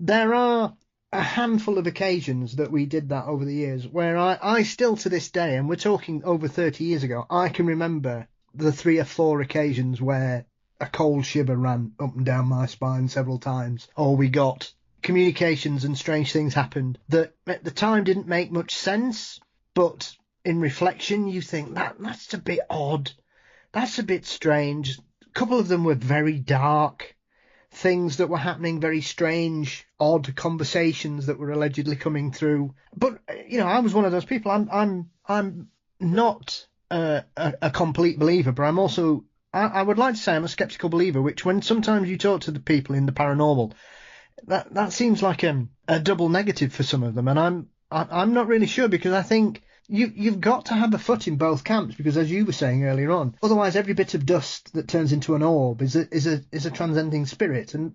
there are a handful of occasions that we did that over the years where I still to this day, and we're talking over 30 years ago, I can remember the 3 or 4 occasions where a cold shiver ran up and down my spine several times, or we got communications and strange things happened that at the time didn't make much sense, but in reflection you think that's a bit odd, that's a bit strange. A couple of them were very dark. Things that were happening, very strange, odd conversations that were allegedly coming through. But you know, I was one of those people. I'm not a complete believer, but I'm also I would like to say I'm a skeptical believer. Which, when sometimes you talk to the people in the paranormal, that seems like a double negative for some of them, and I'm not really sure, because I think you've got to have a foot in both camps, because as you were saying earlier on, otherwise every bit of dust that turns into an orb is a transcending spirit, and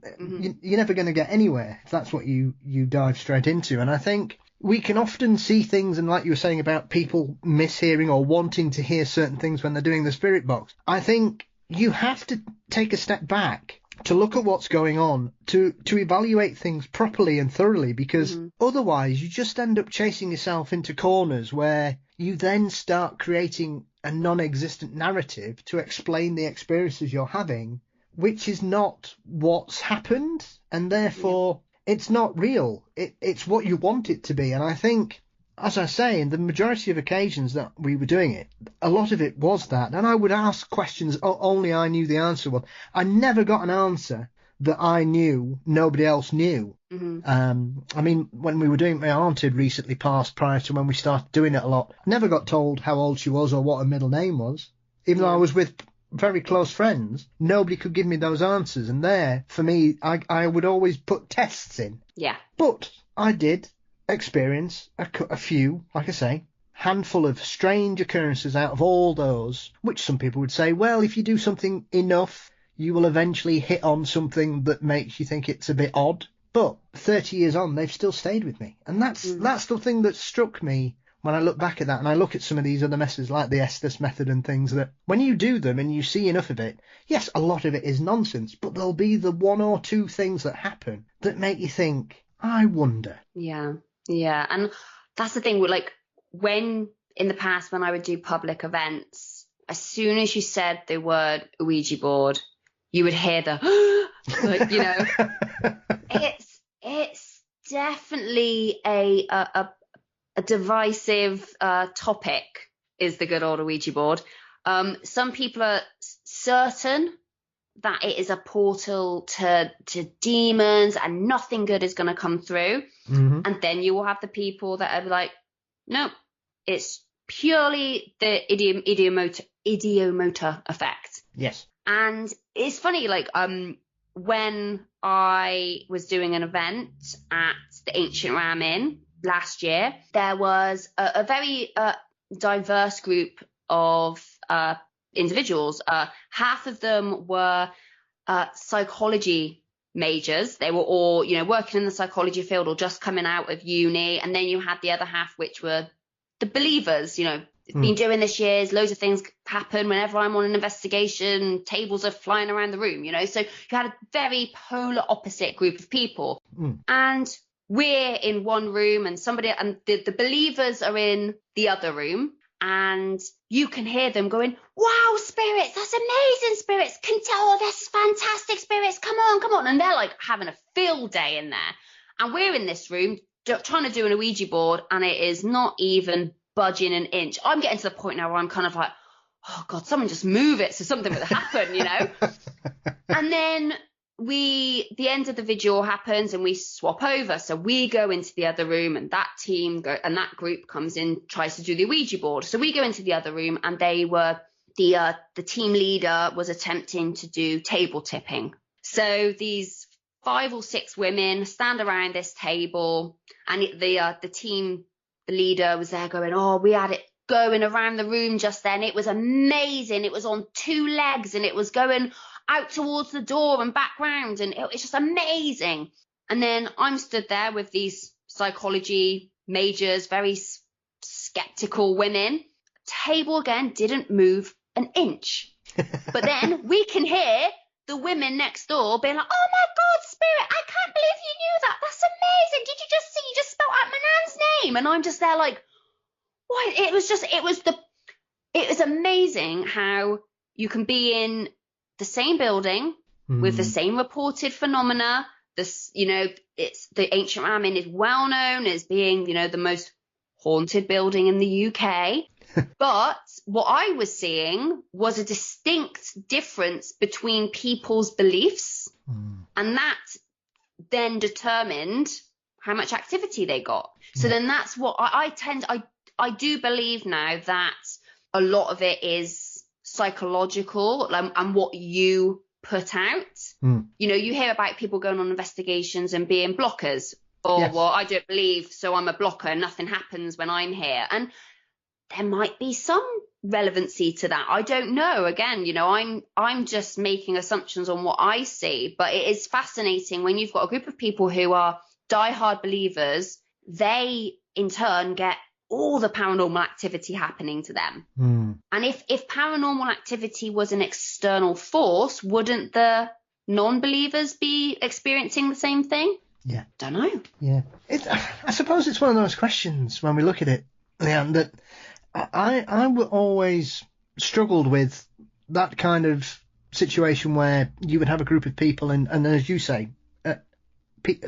you're never going to get anywhere if that's what you dive straight into. And I think we can often see things, and like you were saying about people mishearing or wanting to hear certain things when they're doing the spirit box, I think you have to take a step back to look at what's going on, to evaluate things properly and thoroughly, because otherwise you just end up chasing yourself into corners where you then start creating a non-existent narrative to explain the experiences you're having, which is not what's happened, and therefore it's not real. It's what you want it to be. And I think, as I say, in the majority of occasions that we were doing it, a lot of it was that. And I would ask questions only I knew the answer was. I never got an answer that I knew nobody else knew. I mean, when we were doing, my aunt had recently passed prior to when we started doing it a lot. Never got told how old she was or what her middle name was. Even though I was with very close friends, nobody could give me those answers. And there, for me, I would always put tests in. Yeah. But I did experience a few, like I say, handful of strange occurrences out of all those, which some people would say, well, if you do something enough, you will eventually hit on something that makes you think it's a bit odd. But 30 years on, they've still stayed with me. And that's the thing that struck me when I look back at that, and I look at some of these other methods like the Estes method and things, that when you do them and you see enough of it, yes, a lot of it is nonsense, but there'll be the 1 or 2 things that happen that make you think, I wonder. Yeah. Yeah. And that's the thing, like, when in the past, when I would do public events, as soon as you said the word Ouija board, you would hear the Like, you know, it's definitely a divisive topic, is the good old Ouija board. Some people are certain that it is a portal to demons and nothing good is going to come through. Mm-hmm. And then you will have the people that are like, no, it's purely the idiomotor effect. Yes. And it's funny, like, when I was doing an event at the Ancient Ram Inn last year, there was a very diverse group of individuals. Half of them were psychology majors. They were all, you know, working in the psychology field or just coming out of uni. And then you had the other half, which were the believers, you know, been doing this years, loads of things happen whenever I'm on an investigation, tables are flying around the room, you know. So you had a very polar opposite group of people. And we're in one room and the believers are in the other room. And you can hear them going, wow, spirits, that's amazing, spirits. Can tell, that's fantastic, spirits. Come on. And they're like having a field day in there. And we're in this room trying to do an Ouija board, and it is not even budging an inch. I'm getting to the point now where I'm kind of like, oh God, someone just move it so something would happen, you know? And then the end of the vigil happens and we swap over. So we go into the other room and that group comes in, tries to do the Ouija board. So we go into the other room and the team leader was attempting to do table tipping. So these 5 or 6 women stand around this table, and the team leader was there going, oh, we had it going around the room just then. It was amazing. It was on 2 legs and it was going out towards the door and back round, and it's just amazing. And then I'm stood there with these psychology majors, very skeptical women. Table again didn't move an inch. But then we can hear the women next door being like, oh my God, spirit, I can't believe you knew that. That's amazing. Did you just see? You just spelled out my nan's name. And I'm just there like, what? It was amazing how you can be in the same building with the same reported phenomena. This, you know, it's the Ancient Ram Inn is well known as being, you know, the most haunted building in the UK. But what I was seeing was a distinct difference between people's beliefs, and that then determined how much activity they got. So then that's what I do believe now, that a lot of it is psychological and what you put out. You know, you hear about people going on investigations and being blockers, or yes, well, I don't believe, so I'm a blocker, nothing happens when I'm here. And there might be some relevancy to that. I don't know. Again, you know, I'm just making assumptions on what I see, but it is fascinating when you've got a group of people who are diehard believers. They in turn get all the paranormal activity happening to them. And if paranormal activity was an external force, wouldn't the non-believers be experiencing the same thing? Yeah. Don't know. Yeah. I suppose it's one of those questions when we look at it, Leanne, that I always struggled with that kind of situation where you would have a group of people and as you say,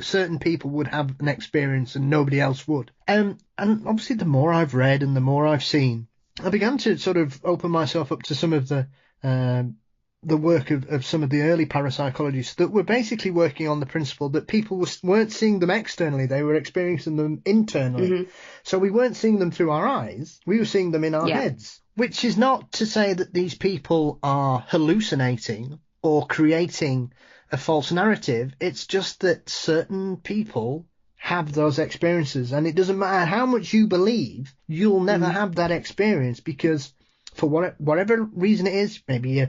certain people would have an experience and nobody else would. And obviously the more I've read and the more I've seen, I began to sort of open myself up to some of the work of some of the early parapsychologists that were basically working on the principle that people weren't seeing them externally, they were experiencing them internally. So we weren't seeing them through our eyes, we were seeing them in our heads, which is not to say that these people are hallucinating or creating a false narrative. It's just that certain people have those experiences, and it doesn't matter how much you believe, you'll never have that experience, because for whatever reason it is, maybe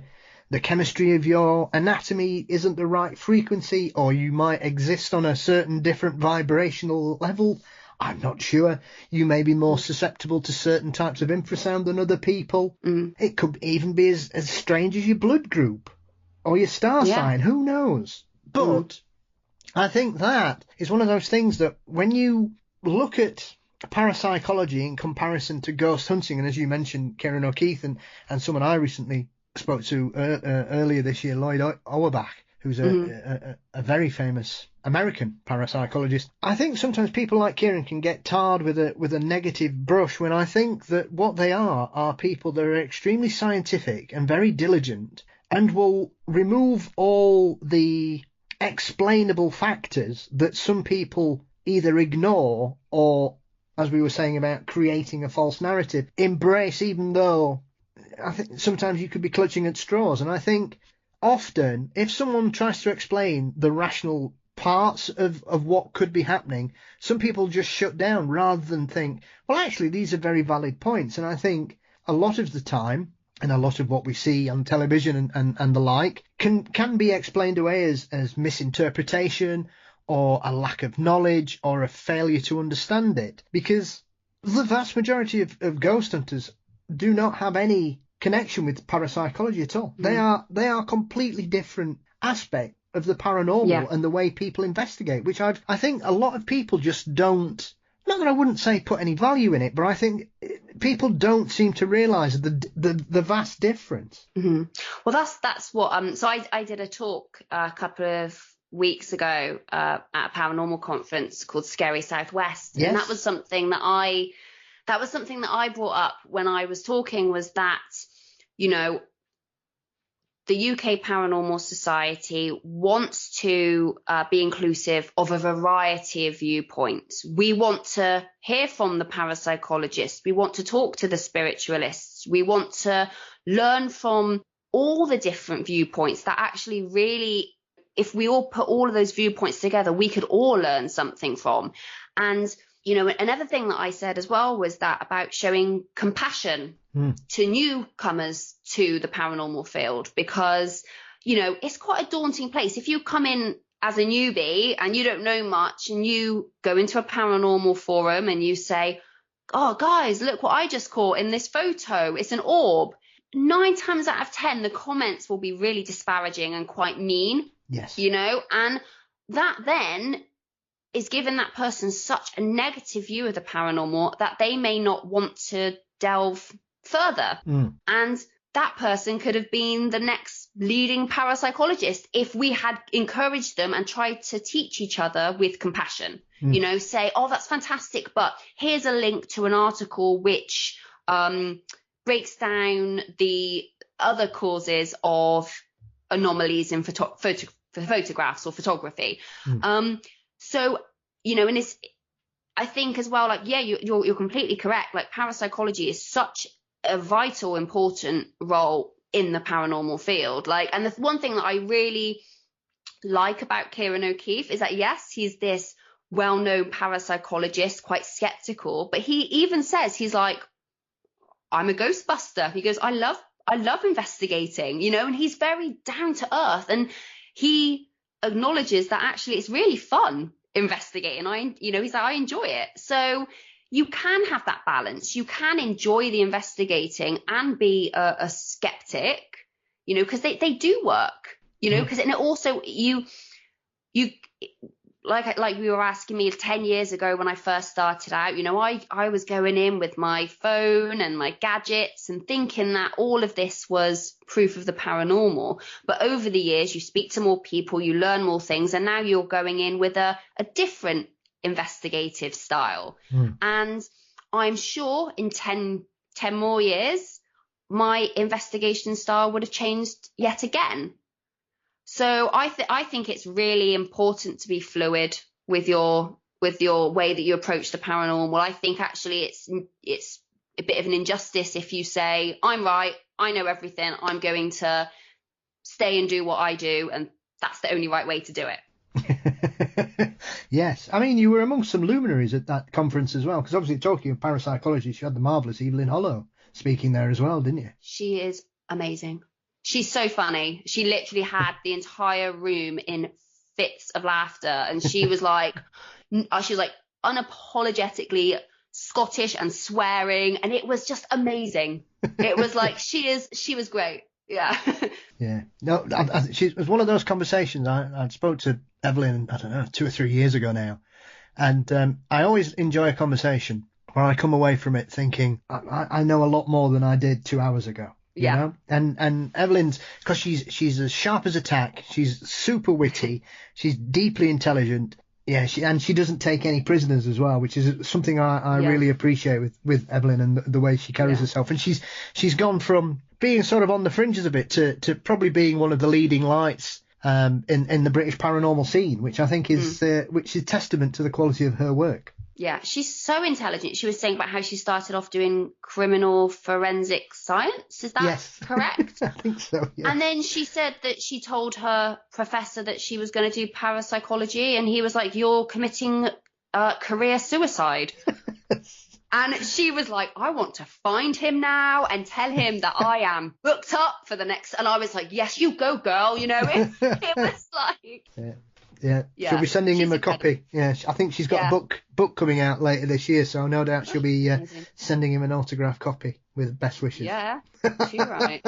the chemistry of your anatomy isn't the right frequency, or you might exist on a certain different vibrational level. I'm not sure. You may be more susceptible to certain types of infrasound than other people. It could even be as strange as your blood group or your star sign. Who knows? But I think that is one of those things that when you look at parapsychology in comparison to ghost hunting, and as you mentioned, Kieran O'Keefe and someone I recently spoke to earlier this year, Lloyd Auerbach, who's a very famous American parapsychologist. I think sometimes people like Kieran can get tarred with a negative brush, when I think that what they are people that are extremely scientific and very diligent, and will remove all the explainable factors that some people either ignore or, as we were saying about creating a false narrative, embrace, even though I think sometimes you could be clutching at straws. And I think often if someone tries to explain the rational parts of what could be happening, some people just shut down rather than think, well, actually, these are very valid points. And I think a lot of the time, and a lot of what we see on television and the like can be explained away as misinterpretation or a lack of knowledge or a failure to understand it, because the vast majority of ghost hunters do not have any connection with parapsychology at all. They are completely different aspect of the paranormal and the way people investigate, which I think a lot of people just don't, not that I wouldn't say put any value in it, but I think people don't seem to realise the vast difference. Mm-hmm. Well, that's what so I did a talk a couple of weeks ago at a paranormal conference called Scary Southwest, and that was something that I brought up when I was talking, was that, you know, the UK Paranormal Society wants to be inclusive of a variety of viewpoints. We want to hear from the parapsychologists. We want to talk to the spiritualists. We want to learn from all the different viewpoints that actually really, if we all put all of those viewpoints together, we could all learn something from. And, you know, another thing that I said as well was that about showing compassion to newcomers to the paranormal field, because, you know, it's quite a daunting place. If you come in as a newbie and you don't know much and you go into a paranormal forum and you say, oh, guys, look what I just caught in this photo. It's an orb. 9 times out of 10, the comments will be really disparaging and quite mean. Yes. You know, and that then is giving that person such a negative view of the paranormal that they may not want to delve further. And that person could have been the next leading parapsychologist if we had encouraged them and tried to teach each other with compassion. You know, say, oh, that's fantastic, but here's a link to an article which breaks down the other causes of anomalies in photographs or photography. So, you know, and it's, I think as well, like, yeah, you're completely correct. Like, parapsychology is such a vital, important role in the paranormal field. Like, and the one thing that I really like about Kieran O'Keefe is that, yes, he's this well-known parapsychologist, quite skeptical, but he even says, he's like, I'm a ghostbuster. He goes, I love investigating, you know, and he's very down to earth, and he acknowledges that actually it's really fun investigating. He's like, I enjoy it. So you can have that balance. You can enjoy the investigating and be a skeptic, you know, because they do work, you know, because, and it also you like you were asking me 10 years ago when I first started out, you know, I was going in with my phone and my gadgets and thinking that all of this was proof of the paranormal. But over the years, you speak to more people, you learn more things, and now you're going in with a different investigative style. And I'm sure in 10 more years, my investigation style would have changed yet again. So I think it's really important to be fluid with your way that you approach the paranormal. I think actually it's a bit of an injustice if you say, I'm right, I know everything, I'm going to stay and do what I do, and that's the only right way to do it. Yes. I mean, you were amongst some luminaries at that conference as well, because obviously talking of parapsychology, you had the marvellous Evelyn Hollow speaking there as well, didn't you? She is amazing. She's so funny. She literally had the entire room in fits of laughter, and she was like, unapologetically Scottish and swearing, and it was just amazing. It was like, she was great. Yeah. Yeah. No, it was one of those conversations. I spoke to Evelyn, I don't know, 2 or 3 years ago now, and I always enjoy a conversation where I come away from it thinking I know a lot more than I did 2 hours ago. You know, and Evelyn's, because she's as sharp as a tack, she's super witty, she's deeply intelligent, and she doesn't take any prisoners as well, which is something I really appreciate with Evelyn and the way she carries herself. And she's gone from being sort of on the fringes a bit to probably being one of the leading lights in the British paranormal scene, which I think is which is testament to the quality of her work. Yeah, she's so intelligent. She was saying about how she started off doing criminal forensic science. Is that correct? I think so, yes. And then she said that she told her professor that she was going to do parapsychology, and he was like, you're committing career suicide. And she was like, I want to find him now and tell him that I am booked up for the next. And I was like, yes, you go, girl. You know, it was like... Yeah, she'll be sending him a copy. Yeah, I think she's got a book coming out later this year, so no doubt she'll be sending him an autographed copy with best wishes. Yeah, too right.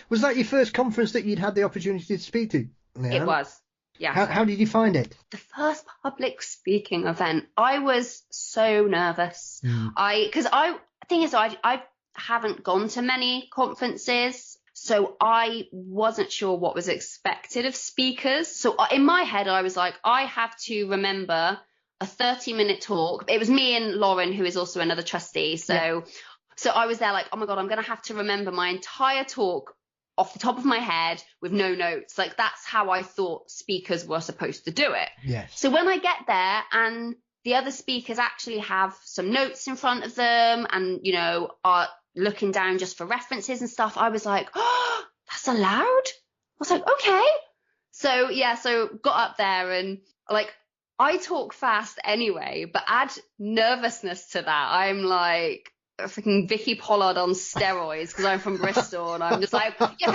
Was that your first conference that you'd had the opportunity to speak to, Leanne? It was, yeah. How did you find it? The first public speaking event, I was so nervous. I haven't gone to many conferences. So I wasn't sure what was expected of speakers. So in my head, I was like, I have to remember a 30-minute talk. It was me and Lauren, who is also another trustee. So I was there like, oh my God, I'm going to have to remember my entire talk off the top of my head with no notes. Like, that's how I thought speakers were supposed to do it. Yes. So when I get there and the other speakers actually have some notes in front of them and, you know, are looking down just for references and stuff, I was like, oh, that's allowed? I was like, okay. So got up there and like, I talk fast anyway, but add nervousness to that. I'm like a freaking Vicky Pollard on steroids because I'm from Bristol and I'm just like, yeah,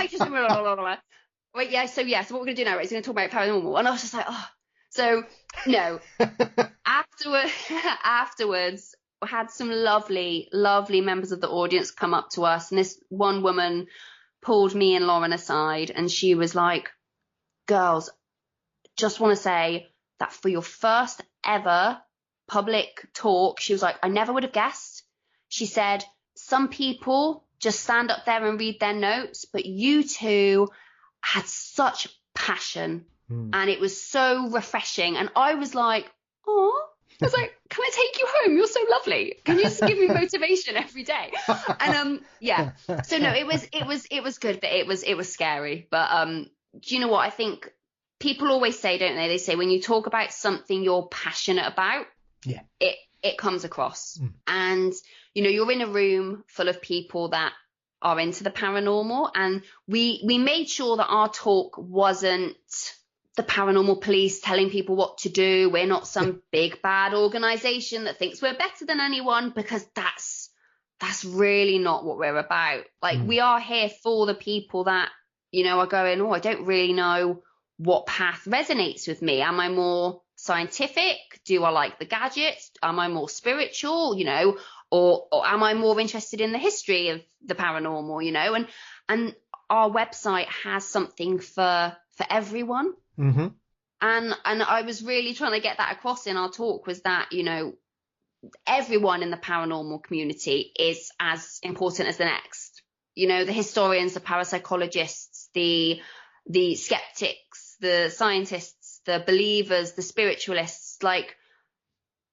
so what we're going to do now is we're going to talk about paranormal. And I was just like, oh, so no. Afterwards, we had some lovely, lovely members of the audience come up to us. And this one woman pulled me and Lauren aside and she was like, girls, just want to say that for your first ever public talk, she was like, I never would have guessed. She said, some people just stand up there and read their notes, but you two had such passion and it was so refreshing. And I was like, oh, I was like, can I take you home? You're so lovely. Can you just give me motivation every day? And so no, it was good, but it was scary. But do you know what? I think people always say, don't they? They say when you talk about something you're passionate about, it comes across. And you know, you're in a room full of people that are into the paranormal, and we made sure that our talk wasn't the paranormal police telling people what to do. We're not some big bad organization that thinks we're better than anyone, because that's really not what we're about. Like, we are here for the people that, you know, are going, oh, I don't really know what path resonates with me. Am I more scientific? Do I like the gadgets? Am I more spiritual, you know, or am I more interested in the history of the paranormal, you know? And our website has something for everyone. Mm-hmm. And I was really trying to get that across in our talk, was that, you know, everyone in the paranormal community is as important as the next. You know, the historians, the parapsychologists, the skeptics, the scientists, the believers, the spiritualists, like,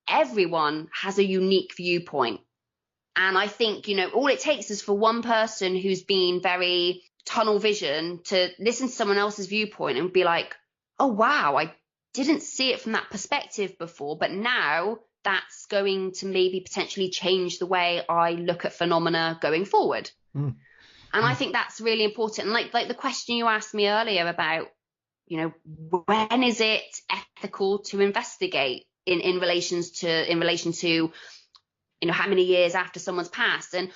everyone has a unique viewpoint. And I think, you know, all it takes is for one person who's been very tunnel vision to listen to someone else's viewpoint and be like, oh, wow, I didn't see it from that perspective before, but now that's going to maybe potentially change the way I look at phenomena going forward. And I think that's really important. And like the question you asked me earlier about, you know, when is it ethical to investigate in relation to, you know, how many years after someone's passed? And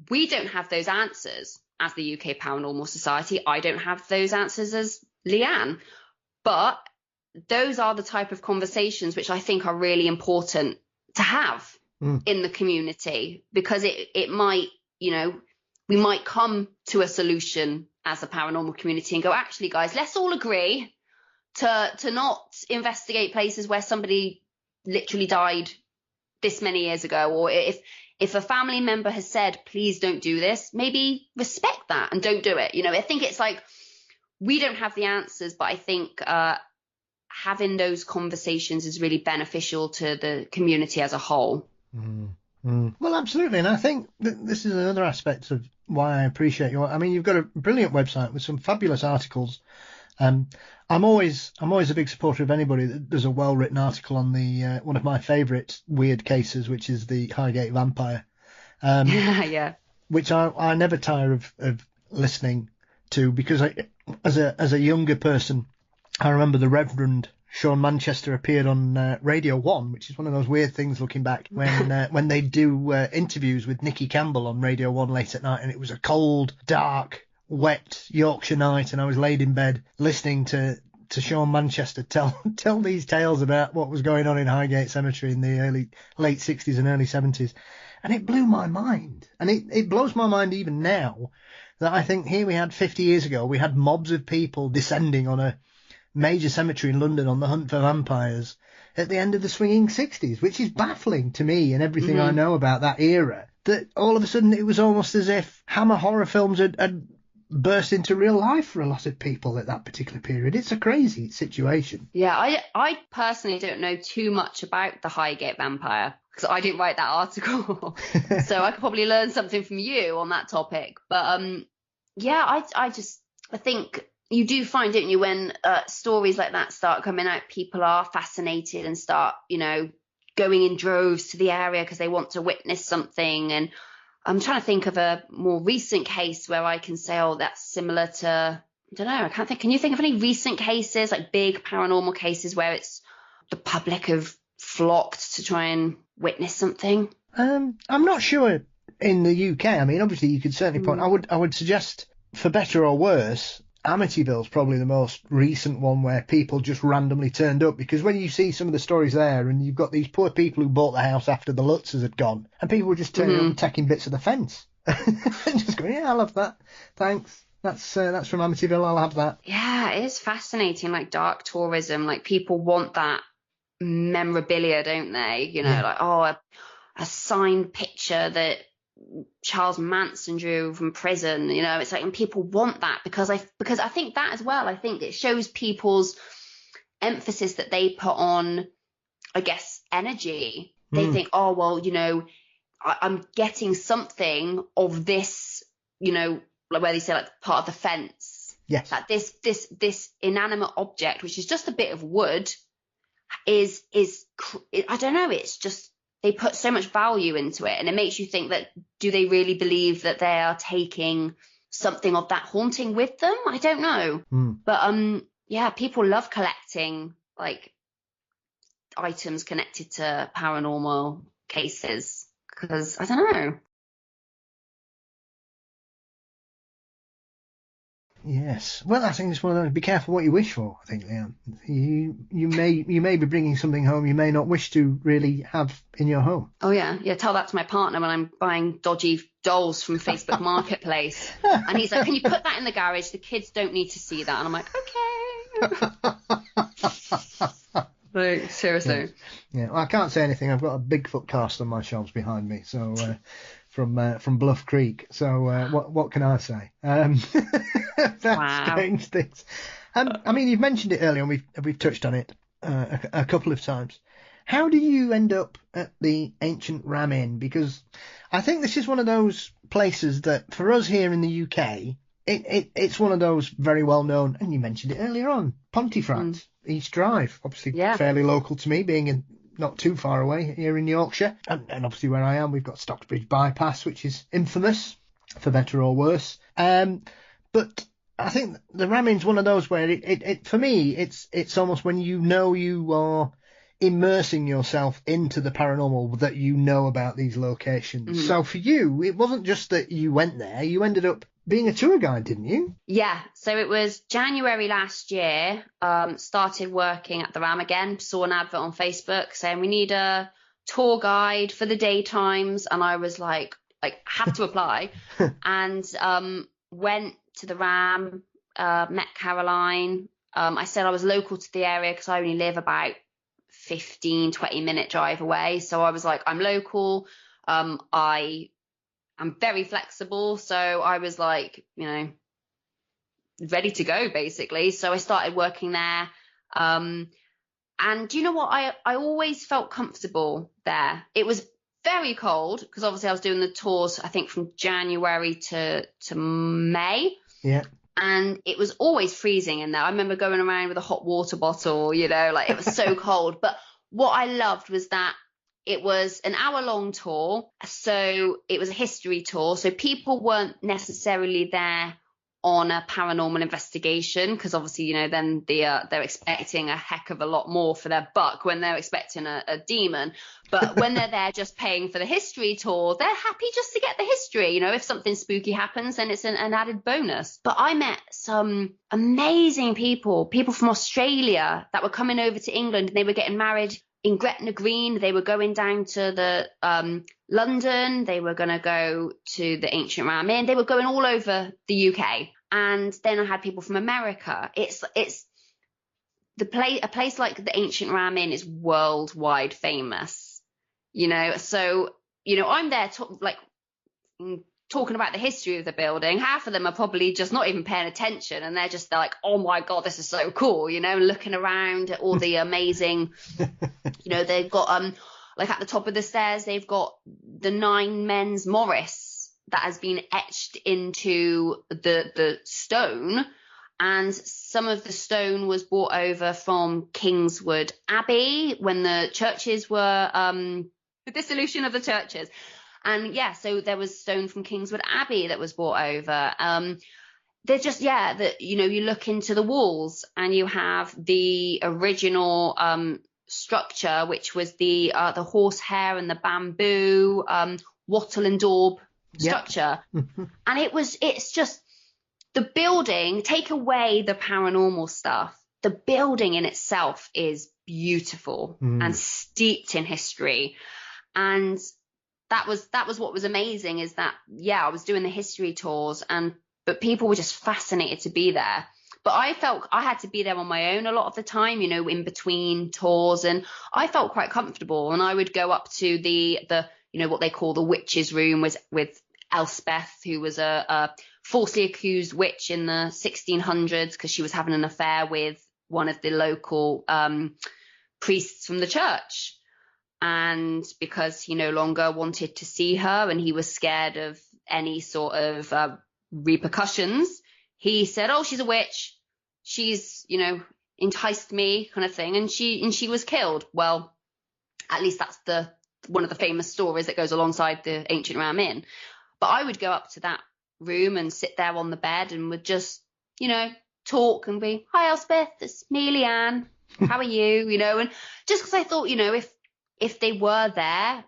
we don't have those answers as the UK Paranormal Society. I don't have those answers as Leanne. But those are the type of conversations which I think are really important to have in the community, because it might, you know, we might come to a solution as a paranormal community and go, actually, guys, let's all agree to not investigate places where somebody literally died this many years ago, or if if a family member has said, please don't do this, maybe respect that and don't do it. You know, I think it's like, we don't have the answers, but I think having those conversations is really beneficial to the community as a whole. Well, absolutely. And I think that this is another aspect of why I appreciate you. I mean, you've got a brilliant website with some fabulous articles. I'm always a big supporter of anybody that does a well-written article on the one of my favourite weird cases, which is the Highgate vampire. Yeah. Which I never tire of listening to, because as a younger person, I remember the Reverend Sean Manchester appeared on Radio 1, which is one of those weird things looking back, when they do interviews with Nicky Campbell on Radio 1 late at night, and it was a cold, dark, wet Yorkshire night, and I was laid in bed listening to Sean Manchester tell these tales about what was going on in Highgate Cemetery in the late 60s and early 70s. And it blew my mind. And it blows my mind even now that I think here we had 50 years ago, we had mobs of people descending on a major cemetery in London on the hunt for vampires at the end of the swinging 60s, which is baffling to me and everything I know about that era, that all of a sudden it was almost as if Hammer horror films had burst into real life for a lot of people at that particular period. It's a crazy situation. Yeah, I personally don't know too much about the Highgate vampire because I didn't write that article. So I could probably learn something from you on that topic. But yeah, I think you do find, don't you, when stories like that start coming out, people are fascinated and start, you know, going in droves to the area because they want to witness something. And I'm trying to think of a more recent case where I can say, oh, that's similar to, I don't know, I can't think. Can you think of any recent cases, like big paranormal cases where it's the public have flocked to try and witness something? I'm not sure in the UK. I mean, obviously you could certainly point, I would suggest, for better or worse, Amityville's probably the most recent one where people just randomly turned up, because when you see some of the stories there, and you've got these poor people who bought the house after the Lutzes had gone, and people were just turning up and taking bits of the fence and just going, yeah, I'll have that, thanks, that's from Amityville, I'll have that. Yeah, it is fascinating, like dark tourism, like people want that memorabilia, don't they? You know, like, oh, a signed picture that Charles Manson drew from prison, you know, it's like, and people want that because I think that as well, I think it shows people's emphasis that they put on, I guess, energy. They think, oh, well, you know, I'm getting something of this, you know, like where they say like part of the fence. Yes. Like this inanimate object, which is just a bit of wood, is I don't know, it's just, they put so much value into it, and it makes you think that, do they really believe that they are taking something of that haunting with them? I don't know. But yeah, people love collecting like items connected to paranormal cases because, I don't know. Yes. Well, I think it's one of those, be careful what you wish for, I think, Leanne. You may be bringing something home you may not wish to really have in your home. Oh, yeah. Yeah, tell that to my partner when I'm buying dodgy dolls from Facebook Marketplace. And he's like, can you put that in the garage? The kids don't need to see that. And I'm like, okay. Like, seriously. Yeah, well, I can't say anything. I've got a Bigfoot cast on my shelves behind me, so from Bluff Creek. So what can I say? That's strange things. I mean, you've mentioned it earlier, and we've touched on it a couple of times. How do you end up at the Ancient Ram Inn? Because I think this is one of those places that, for us here in the UK, it's one of those very well known, and you mentioned it earlier on, Pontefract, East Drive, obviously fairly local to me, being not too far away here in Yorkshire. And obviously where I am, we've got Stocksbridge Bypass, which is infamous, for better or worse. But I think the Ram Inn's one of those where it for me, it's almost when you know you are immersing yourself into the paranormal that you know about these locations. So for you, it wasn't just that you went there, you ended up being a tour guide, didn't you? Yeah, so it was January last year, started working at the Ram again, saw an advert on Facebook saying we need a tour guide for the daytimes, and I was like have to apply. And went to the Ram, met Caroline. I said I was local to the area because I only live about 15-20 minute drive away, so I was like, I'm local. I am very flexible. So I was like, ready to go basically. So I started working there. And do you know what? I always felt comfortable there. It was very cold because obviously I was doing the tours, I think from January to May. Yeah. And it was always freezing in there. I remember going around with a hot water bottle, like it was so cold. But what I loved was that it was an hour-long tour. So it was a history tour. So people weren't necessarily there on a paranormal investigation because obviously, then they're expecting a heck of a lot more for their buck when they're expecting a demon. But when they're there just paying for the history tour, they're happy just to get the history. If something spooky happens, then it's an added bonus. But I met some amazing people from Australia that were coming over to England, and they were getting married in Gretna Green. They were going down to the London. They were going to go to the Ancient Ram Inn. They were going all over the UK. And then I had people from America. It's a place like the Ancient Ram Inn is worldwide famous. So I'm there talking about the history of the building. Half of them are probably just not even paying attention, and they're like, oh my God, this is so cool, and looking around at all the amazing, they've got, like at the top of the stairs, they've got the 9 men's Morris that has been etched into the stone. And some of the stone was brought over from Kingswood Abbey when the churches were, the dissolution of the churches. And so there was stone from Kingswood Abbey that was brought over. They're just, you look into the walls and you have the original structure, which was the horsehair and the bamboo, wattle and daub structure. And it's just the building, take away the paranormal stuff. The building in itself is beautiful and steeped in history. And that was what was amazing is that, I was doing the history tours but people were just fascinated to be there. But I felt I had to be there on my own a lot of the time, in between tours, and I felt quite comfortable. And I would go up to the what they call the witch's room with Elspeth, who was a falsely accused witch in the 1600s because she was having an affair with one of the local priests from the church. And because he no longer wanted to see her and he was scared of any sort of repercussions, he said, oh, she's a witch. She's, enticed me kind of thing. And she was killed. Well, at least that's one of the famous stories that goes alongside the Ancient Ram Inn. But I would go up to that room and sit there on the bed and would just, talk and be, hi, Elspeth, it's me, Leanne. How are you? And just because I thought, if they were there,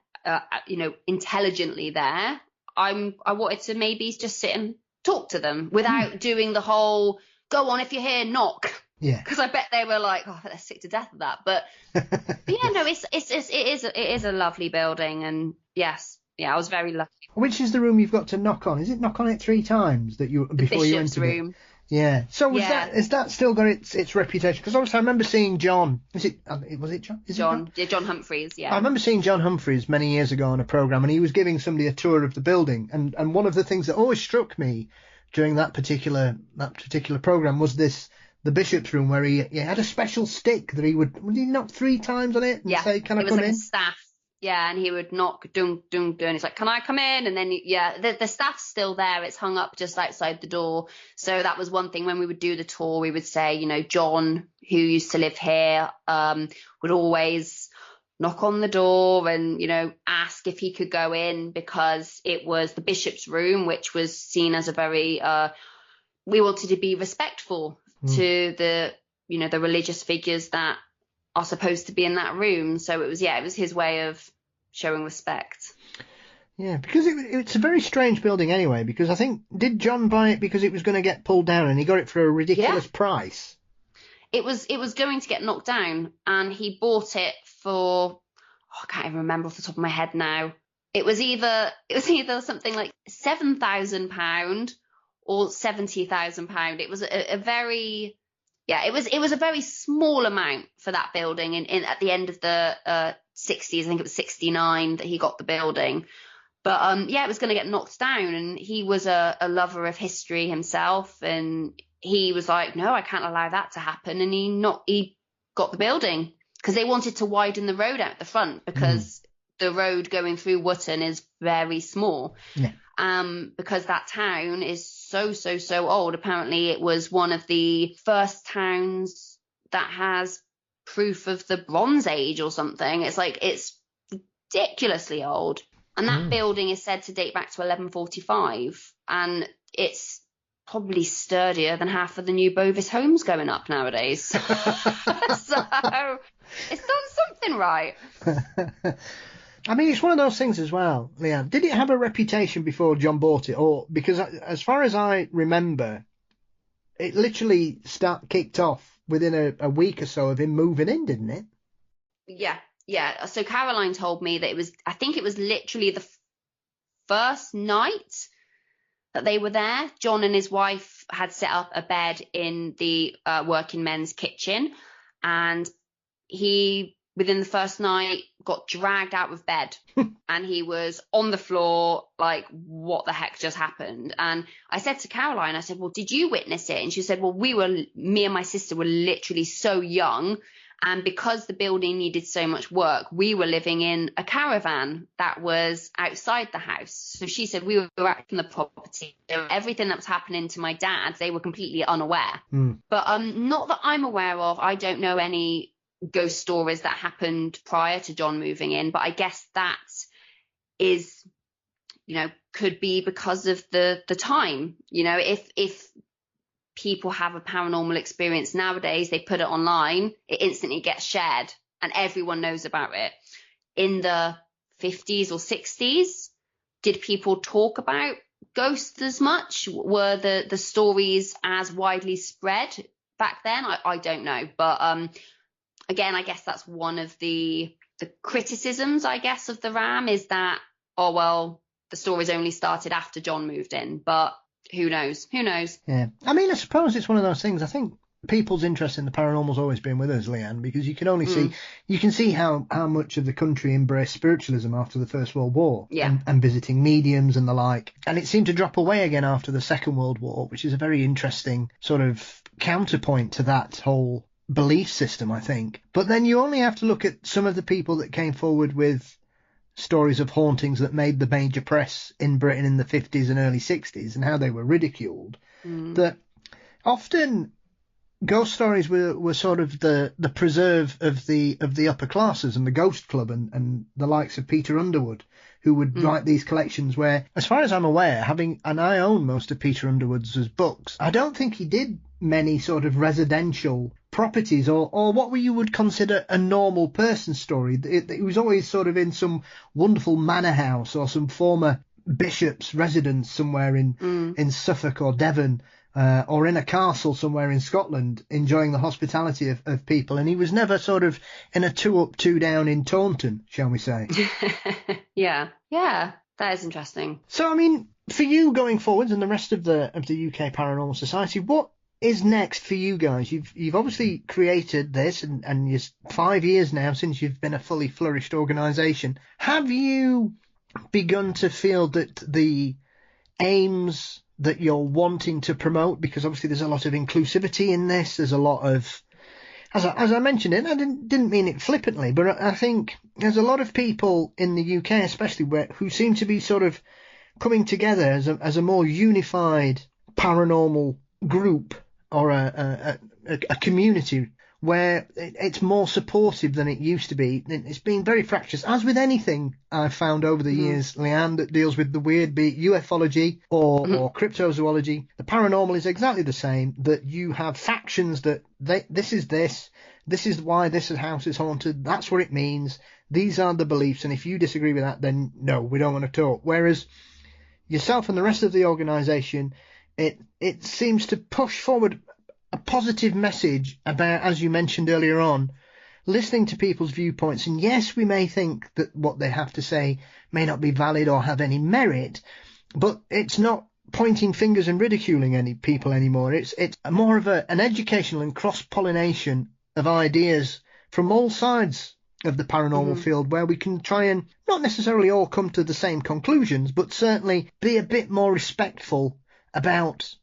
intelligently there, I wanted to maybe just sit and talk to them without doing the whole, go on, if you're here, knock. Yeah. Because I bet they were like, oh, they're sick to death of that. But it is a lovely building. And yes, I was very lucky. Which is the room you've got to knock on? Is it knock on it 3 times that you before you enter? The bishop's room. Yeah. So has that still got its reputation? Because obviously I remember seeing John. Was it John? John Humphreys. Yeah. I remember seeing John Humphreys many years ago on a programme, and he was giving somebody a tour of the building. And one of the things that always struck me during that particular programme was the bishop's room, where he had a special stick that would he knock 3 times on it and say, "Can I come in?" It was like a staff. Yeah, and he would knock, dung, dung, dung. He's like, can I come in? And then, the staff's still there. It's hung up just outside the door. So that was one thing when we would do the tour, we would say, John, who used to live here, would always knock on the door and, ask if he could go in, because it was the bishop's room, which was seen as a very, we wanted to be respectful to the religious figures that are supposed to be in that room. So it was his way of showing respect. Yeah, because it's a very strange building anyway, because I think, did John buy it because it was going to get pulled down and he got it for a ridiculous price? It was going to get knocked down, and he bought it for, I can't even remember off the top of my head now. It was either something like £7,000 or £70,000. It was a very... Yeah, it was a very small amount for that building in at the end of the 60s. I think it was 69 that he got the building. But yeah, it was going to get knocked down, and he was a lover of history himself, and he was like, no, I can't allow that to happen. And he got the building because they wanted to widen the road out the front, because the road going through Wootton is very small. Yeah. Because that town is so old. Apparently it was one of the first towns that has proof of the Bronze Age or something. It's like, it's ridiculously old. And that building is said to date back to 1145, and it's probably sturdier than half of the new Bovis homes going up nowadays. So it's done something right. I mean, it's one of those things as well, Leanne. Did it have a reputation before John bought it? Or, because as far as I remember, it literally kicked off within a week or so of him moving in, didn't it? Yeah. So Caroline told me that I think it was literally the first night that they were there. John and his wife had set up a bed in the working men's kitchen, and he, within the first night, got dragged out of bed and he was on the floor like, what the heck just happened? And I said to Caroline, I said, well, did you witness it? And she said, well, me and my sister were literally so young, and because the building needed so much work, we were living in a caravan that was outside the house. So she said we were acting the property. So everything that was happening to my dad, they were completely unaware. But not that I'm aware of. I don't know any ghost stories that happened prior to John moving in, but I guess that is, could be because of the time. If people have a paranormal experience nowadays, they put it online, it instantly gets shared and everyone knows about it. In the 50s or 60s, did people talk about ghosts as much? Were the stories as widely spread back then? I don't know. But again, I guess that's one of the criticisms, I guess, of the RAM, is that, oh, well, the stories only started after John moved in. But who knows? Yeah. I mean, I suppose it's one of those things. I think people's interest in the paranormal's always been with us, Leanne, because you can only see how much of the country embraced spiritualism after the First World War, and visiting mediums and the like. And it seemed to drop away again after the Second World War, which is a very interesting sort of counterpoint to that whole belief system, I think. But then you only have to look at some of the people that came forward with stories of hauntings that made the major press in Britain in the 50s and early 60s, and how they were ridiculed. That often ghost stories were sort of the preserve of the upper classes and the Ghost Club and the likes of Peter Underwood, who would write these collections where, as far as I'm aware, and I own most of Peter Underwood's books, I don't think he did many sort of residential properties or what you would consider a normal person story. It was always sort of in some wonderful manor house or some former bishop's residence somewhere in Suffolk or Devon, or in a castle somewhere in Scotland, enjoying the hospitality of people. And he was never sort of in a 2 up, 2 down in Taunton, shall we say. Yeah, that is interesting. So, I mean, for you going forwards and the rest of the UK Paranormal Society, what is next for you guys? You've obviously created this, and you're 5 years now since you've been a fully flourished organisation. Have you begun to feel that the aims that you're wanting to promote, because obviously there's a lot of inclusivity in this, there's a lot of, as I mentioned it, I didn't mean it flippantly, but I think there's a lot of people in the UK especially who seem to be sort of coming together as a more unified paranormal group, or a community where it's more supportive than it used to be. It's been very fractious, as with anything I've found over the years, Leanne, that deals with the weird, be it ufology or cryptozoology. The paranormal is exactly the same, that you have factions that this is why this house is haunted, that's what it means, these are the beliefs, and if you disagree with that, then no, we don't want to talk. Whereas yourself and the rest of the organisation, it seems to push forward a positive message about, as you mentioned earlier on, listening to people's viewpoints. And yes, we may think that what they have to say may not be valid or have any merit, but it's not pointing fingers and ridiculing any people anymore. It's more of an educational and cross-pollination of ideas from all sides of the paranormal field where we can try and not necessarily all come to the same conclusions, but certainly be a bit more respectful about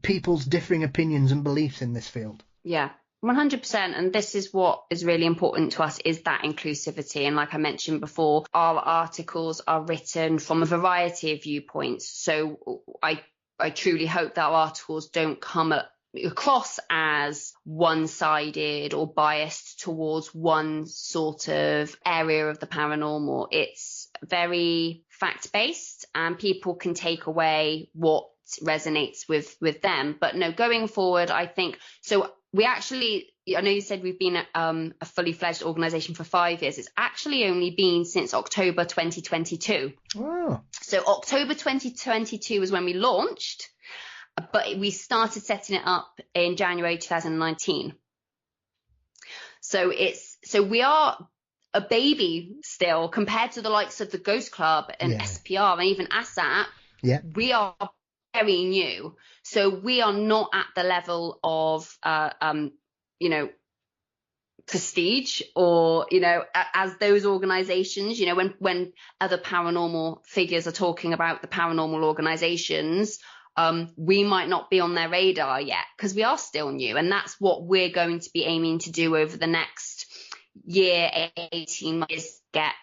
people's differing opinions and beliefs in this field. Yeah, 100%. And this is what is really important to us, is that inclusivity. And like I mentioned before, our articles are written from a variety of viewpoints. So I truly hope that our articles don't come across as one-sided or biased towards one sort of area of the paranormal. It's very fact-based, and people can take away what resonates with them. But no, going forward, I think so. We actually, I know you said we've been a fully fledged organisation for 5 years. It's actually only been since October 2022. Oh. So October 2022 was when we launched, but we started setting it up in January 2019. So we are a baby still compared to the likes of the Ghost Club and SPR and even ASAP. Yeah. We are very new. So we are not at the level of, prestige or, as those organizations, when other paranormal figures are talking about the paranormal organizations, we might not be on their radar yet because we are still new. And that's what we're going to be aiming to do over the next year, 18 months, get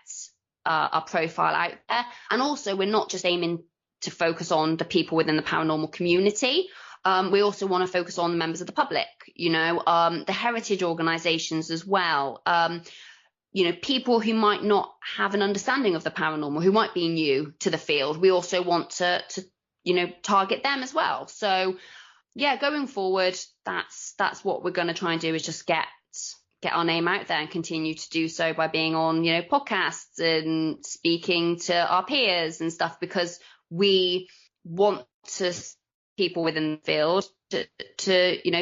our profile out there. And also, we're not just aiming to focus on the people within the paranormal community. We also want to focus on the members of the public, the heritage organizations as well. People who might not have an understanding of the paranormal, who might be new to the field. We also want to target them as well. So yeah, going forward, that's what we're going to try and do, is just get our name out there and continue to do so by being on, podcasts and speaking to our peers and stuff, because we want people within the field to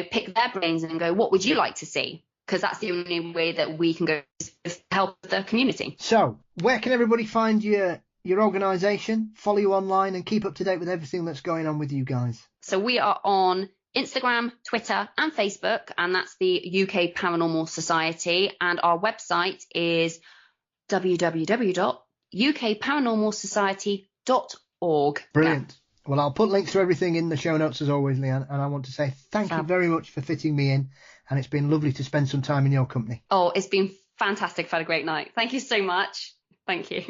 pick their brains and go, what would you like to see? Because that's the only way that we can go to help the community. So where can everybody find your organisation, follow you online and keep up to date with everything that's going on with you guys? So we are on Instagram, Twitter and Facebook, and that's the UK Paranormal Society. And our website is www.ukparanormalsociety.org. Brilliant. Yeah. Well, I'll put links to everything in the show notes as always, Leanne, and I want to say thank you very much for fitting me in, and it's been lovely to spend some time in your company. Oh, it's been fantastic. I've had a great night. Thank you so much. Thank you.